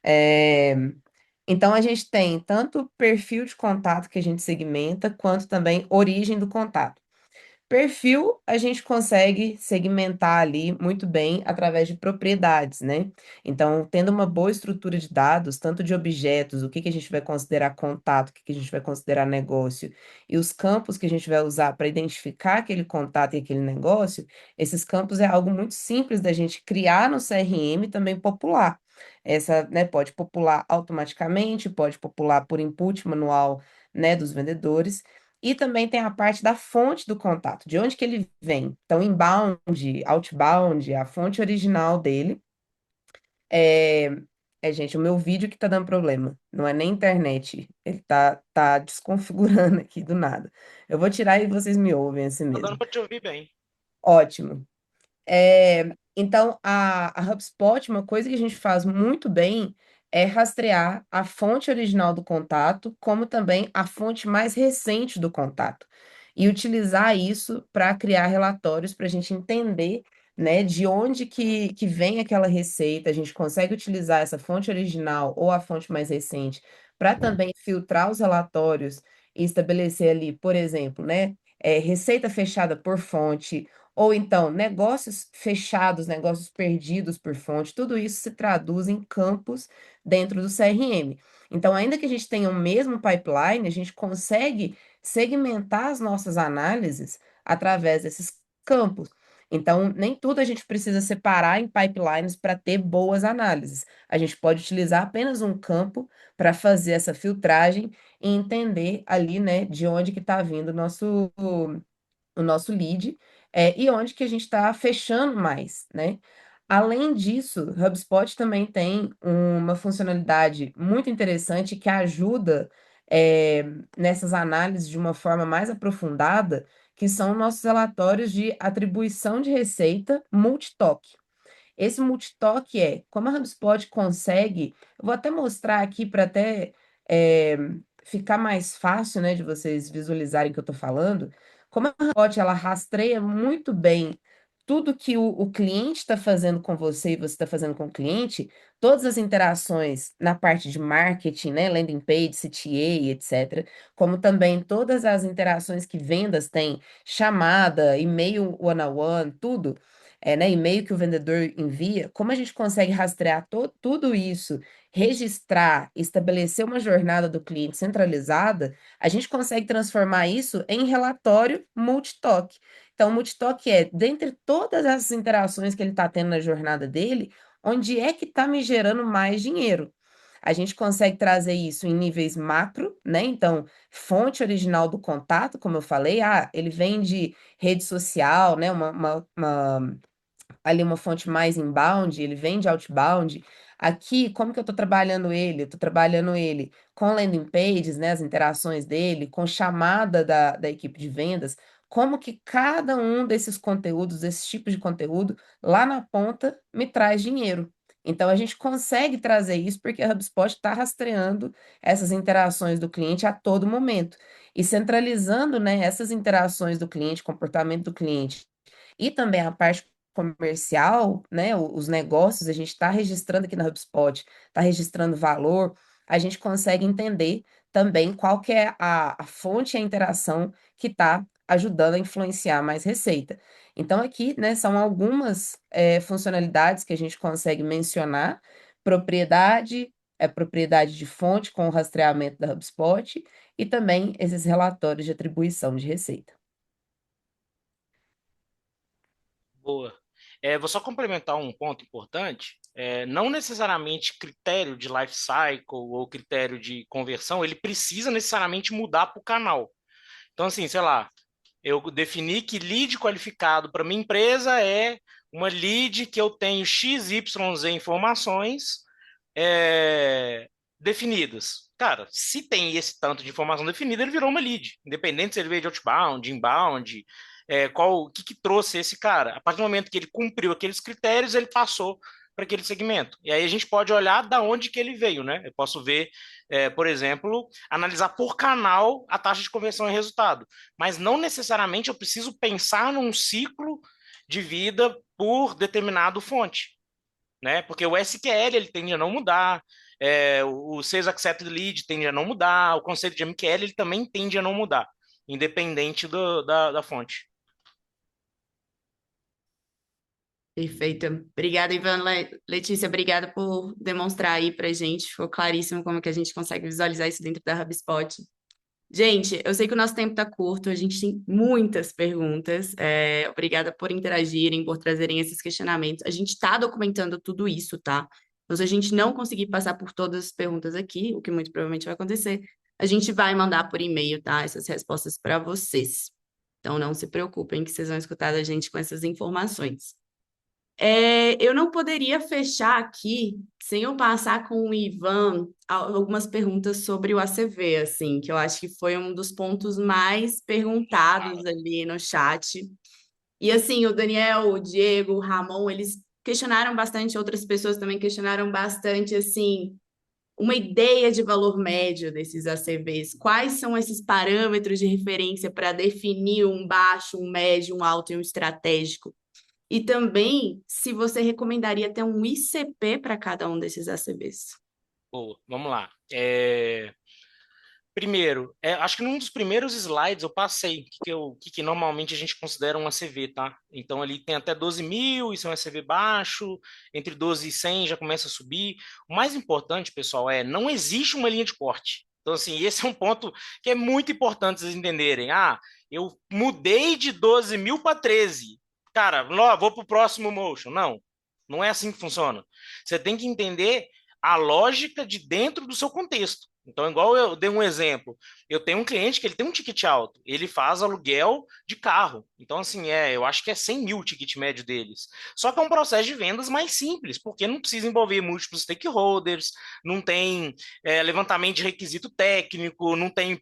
É, Então a gente tem tanto o perfil de contato que a gente segmenta, quanto também origem do contato. Perfil, a gente consegue segmentar ali muito bem através de propriedades, né? Então, tendo uma boa estrutura de dados, tanto de objetos, o que que a gente vai considerar contato, o que que a gente vai considerar negócio, e os campos que a gente vai usar para identificar aquele contato e aquele negócio, esses campos é algo muito simples da gente criar no CRM e também popular. Essa, né, pode popular automaticamente, pode popular por input manual, né, dos vendedores. E também tem a parte da fonte do contato, de onde que ele vem. Então, inbound, outbound, a fonte original dele. É, gente, o meu vídeo que tá dando problema. Não é nem internet. Ele tá desconfigurando aqui do nada. Eu vou tirar e vocês me ouvem assim Tá dando mesmo. para te ouvir bem. Ótimo. Então, a HubSpot, uma coisa que a gente faz muito bem é rastrear a fonte original do contato, como também a fonte mais recente do contato. E utilizar isso para criar relatórios para a gente entender, né, de onde que vem aquela receita. A gente consegue utilizar essa fonte original ou a fonte mais recente para também filtrar os relatórios e estabelecer ali, por exemplo, né, receita fechada por fonte ou então, negócios fechados, negócios perdidos por fonte, tudo isso se traduz em campos dentro do CRM. Então, ainda que a gente tenha o mesmo pipeline, a gente consegue segmentar as nossas análises através desses campos. Então, nem tudo a gente precisa separar em pipelines para ter boas análises. A gente pode utilizar apenas um campo para fazer essa filtragem e entender ali, né, de onde que está vindo o nosso lead, e onde que a gente está fechando mais, né? Além disso, HubSpot também tem uma funcionalidade muito interessante que ajuda é, nessas análises de uma forma mais aprofundada, que são nossos relatórios de atribuição de receita multitoque. Esse multitoque como a HubSpot consegue, eu vou até mostrar aqui para até é, ficar mais fácil, né, de vocês visualizarem o que eu estou falando. Como a HubSpot ela rastreia muito bem tudo que o cliente está fazendo com você e você está fazendo com o cliente, todas as interações na parte de marketing, né, landing page, CTA, etc., como também todas as interações que vendas têm, chamada, e-mail one-on-one, tudo né, e-mail que o vendedor envia, como a gente consegue rastrear tudo isso, registrar, estabelecer uma jornada do cliente centralizada, a gente consegue transformar isso em relatório multitoque. Então, o multitoque dentre todas essas interações que ele está tendo na jornada dele, onde é que está me gerando mais dinheiro? A gente consegue trazer isso em níveis macro, né? Então, fonte original do contato, como eu falei, ele vem de rede social, né? Ali uma fonte mais inbound, ele vem de outbound. Aqui, como que eu estou trabalhando ele? Eu estou trabalhando ele com landing pages, né, as interações dele, com chamada da equipe de vendas, como que cada um desses conteúdos, desses tipos de conteúdo, lá na ponta, me traz dinheiro. Então, a gente consegue trazer isso porque a HubSpot está rastreando essas interações do cliente a todo momento e centralizando, né, essas interações do cliente, comportamento do cliente e também a parte comercial, né, os negócios, a gente está registrando aqui na HubSpot, está registrando valor, a gente consegue entender também qual que é a fonte e a interação que está ajudando a influenciar mais receita. Então, aqui, né, são algumas funcionalidades que a gente consegue mencionar, propriedade, propriedade de fonte com o rastreamento da HubSpot e também esses relatórios de atribuição de receita. Boa. Vou só complementar um ponto importante. Não necessariamente critério de life cycle ou critério de conversão, ele precisa necessariamente mudar para o canal. Então, assim, sei lá, eu defini que lead qualificado para minha empresa é uma lead que eu tenho XYZ informações definidas. Cara, se tem esse tanto de informação definida, ele virou uma lead. Independente se ele veio de outbound, inbound, o que trouxe esse cara. A partir do momento que ele cumpriu aqueles critérios, ele passou para aquele segmento. E aí a gente pode olhar da onde que ele veio, né? Eu posso ver, por exemplo, analisar por canal a taxa de conversão e resultado. Mas não necessariamente eu preciso pensar num ciclo de vida por determinado fonte, né? Porque o SQL ele tende a não mudar, o Sales Accepted Lead tende a não mudar, o conceito de MQL ele também tende a não mudar, independente da fonte. Perfeito. Obrigada, Ivan. Letícia, obrigada por demonstrar aí pra gente. Ficou claríssimo como que a gente consegue visualizar isso dentro da HubSpot. Gente, eu sei que o nosso tempo está curto, a gente tem muitas perguntas. Obrigada por interagirem, por trazerem esses questionamentos. A gente está documentando tudo isso, tá? Então, se a gente não conseguir passar por todas as perguntas aqui, o que muito provavelmente vai acontecer, a gente vai mandar por e-mail, tá? Essas respostas para vocês. Então, não se preocupem que vocês vão escutar da gente com essas informações. Eu não poderia fechar aqui sem eu passar com o Ivan algumas perguntas sobre o ACV, assim, que eu acho que foi um dos pontos mais perguntados ali no chat. E assim, o Daniel, o Diego, o Ramon, eles questionaram bastante, outras pessoas também questionaram bastante, assim, uma ideia de valor médio desses ACVs. Quais são esses parâmetros de referência para definir um baixo, um médio, um alto e um estratégico? E também, se você recomendaria ter um ICP para cada um desses ACVs. Boa, vamos lá. Primeiro, acho que num dos primeiros slides eu passei que normalmente a gente considera um ACV, tá? Então ali tem até 12 mil, isso é um ACV baixo, entre 12 e 100 já começa a subir. O mais importante, pessoal, não existe uma linha de corte. Então, assim, esse é um ponto que é muito importante vocês entenderem. Eu mudei de 12 mil para 13. Cara, não, vou para o próximo motion. Não, não é assim que funciona. Você tem que entender a lógica de dentro do seu contexto. Então, igual eu dei um exemplo, eu tenho um cliente que ele tem um ticket alto, ele faz aluguel de carro. Então, assim, eu acho que é 100 mil o ticket médio deles. Só que é um processo de vendas mais simples, porque não precisa envolver múltiplos stakeholders, não tem levantamento de requisito técnico, não tem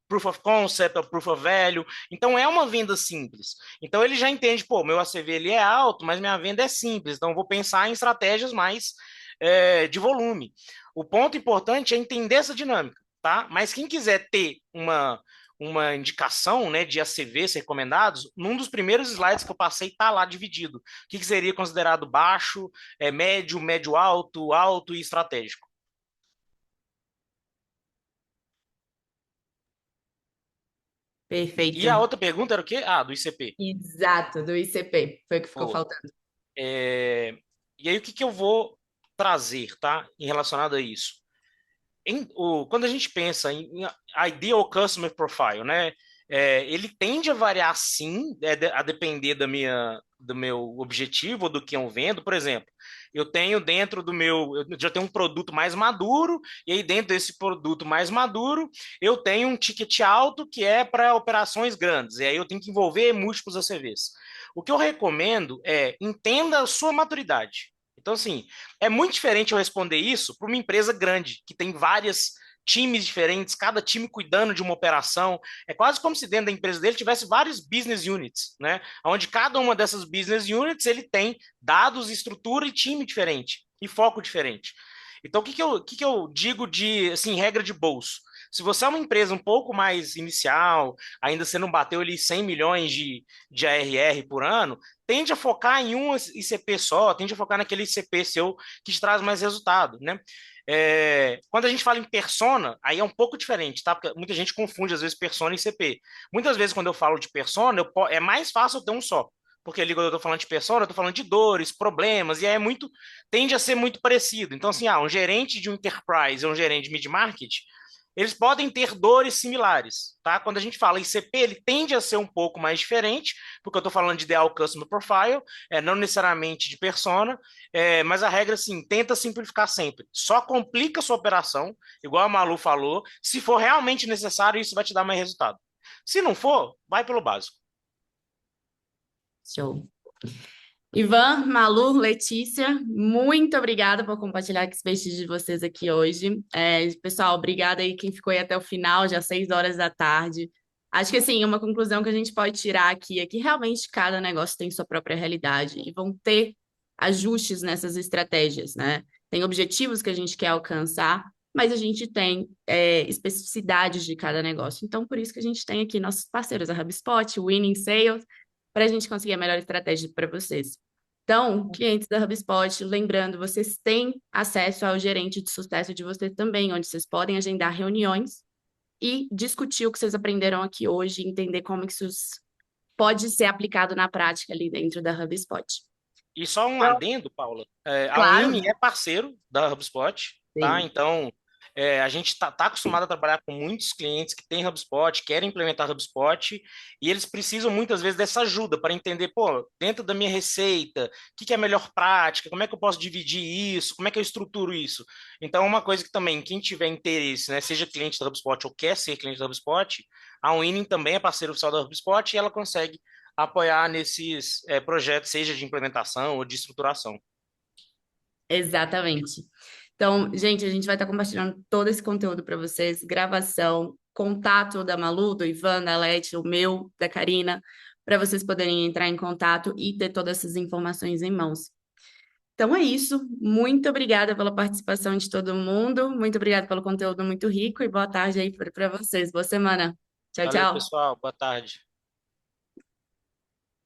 proof of concept ou proof of value. Então, é uma venda simples. Então, ele já entende, pô, meu ACV ele é alto, mas minha venda é simples. Então, eu vou pensar em estratégias mais de volume. O ponto importante é entender essa dinâmica, tá? Mas quem quiser ter uma indicação, né, de ACVs recomendados, num dos primeiros slides que eu passei está lá dividido. O que seria considerado baixo, médio, médio alto, alto e estratégico. Perfeito. E a outra pergunta era o quê? Do ICP. Exato, do ICP. Foi o que ficou Boa. faltando. E aí o que eu vou trazer, tá? Em relacionado a isso. Quando a gente pensa em Ideal Customer Profile, né? Ele tende a variar sim, a depender do meu objetivo, do que eu vendo. Por exemplo, eu tenho dentro eu já tenho um produto mais maduro, e aí dentro desse produto mais maduro, eu tenho um ticket alto que é para operações grandes, e aí eu tenho que envolver múltiplos ACVs. O que eu recomendo entenda a sua maturidade. Então, assim, é muito diferente eu responder isso para uma empresa grande, que tem vários times diferentes, cada time cuidando de uma operação. É quase como se dentro da empresa dele tivesse vários business units, né? Onde cada uma dessas business units ele tem dados, estrutura e time diferente, e foco diferente. Então, o que eu digo de, assim, regra de bolso? Se você é uma empresa um pouco mais inicial, ainda você não bateu ali 100 milhões de ARR por ano, tende a focar em um ICP só, tende a focar naquele ICP seu que te traz mais resultado, né? Quando a gente fala em persona, aí é um pouco diferente, tá? Porque muita gente confunde, às vezes, persona e ICP. Muitas vezes, quando eu falo de persona, é mais fácil eu ter um só. Porque ali, quando eu estou falando de persona, eu estou falando de dores, problemas, e aí tende a ser muito parecido. Então, assim, um gerente de um enterprise e um gerente de mid-market, eles podem ter dores similares, tá? Quando a gente fala ICP, ele tende a ser um pouco mais diferente, porque eu estou falando de Ideal Customer Profile, não necessariamente de persona, mas a regra, assim, tenta simplificar sempre. Só complica a sua operação, igual a Malu falou, se for realmente necessário, isso vai te dar mais resultado. Se não for, vai pelo básico. Show. Ivan, Malu, Letícia, muito obrigada por compartilhar a expertise de vocês aqui hoje. Pessoal, obrigada aí quem ficou aí até o final, já 6 horas da tarde. Acho que, assim, uma conclusão que a gente pode tirar aqui é que realmente cada negócio tem sua própria realidade e vão ter ajustes nessas estratégias, né? Tem objetivos que a gente quer alcançar, mas a gente tem especificidades de cada negócio. Então, por isso que a gente tem aqui nossos parceiros, a HubSpot, o Winning Sales, para a gente conseguir a melhor estratégia para vocês. Então, clientes da HubSpot, lembrando, vocês têm acesso ao gerente de sucesso de vocês também, onde vocês podem agendar reuniões e discutir o que vocês aprenderam aqui hoje, entender como que isso pode ser aplicado na prática ali dentro da HubSpot. E só um Então, adendo, Paula. A Claro. Winning é parceiro da HubSpot, tá? Sim. Então, a gente tá acostumado a trabalhar com muitos clientes que têm HubSpot, querem implementar HubSpot, e eles precisam muitas vezes dessa ajuda para entender, pô, dentro da minha receita, o que é a melhor prática, como é que eu posso dividir isso, como é que eu estruturo isso. Então, uma coisa que também, quem tiver interesse, né, seja cliente da HubSpot ou quer ser cliente da HubSpot, a Winning também é parceiro oficial da HubSpot e ela consegue apoiar nesses projetos, seja de implementação ou de estruturação. Exatamente. Então, gente, a gente vai estar compartilhando todo esse conteúdo para vocês, gravação, contato da Malu, do Ivan, da Leti, o meu, da Karina, para vocês poderem entrar em contato e ter todas essas informações em mãos. Então é isso. Muito obrigada pela participação de todo mundo. Muito obrigada pelo conteúdo muito rico e boa tarde aí para vocês. Boa semana. Tchau, Valeu, tchau. pessoal. Boa tarde.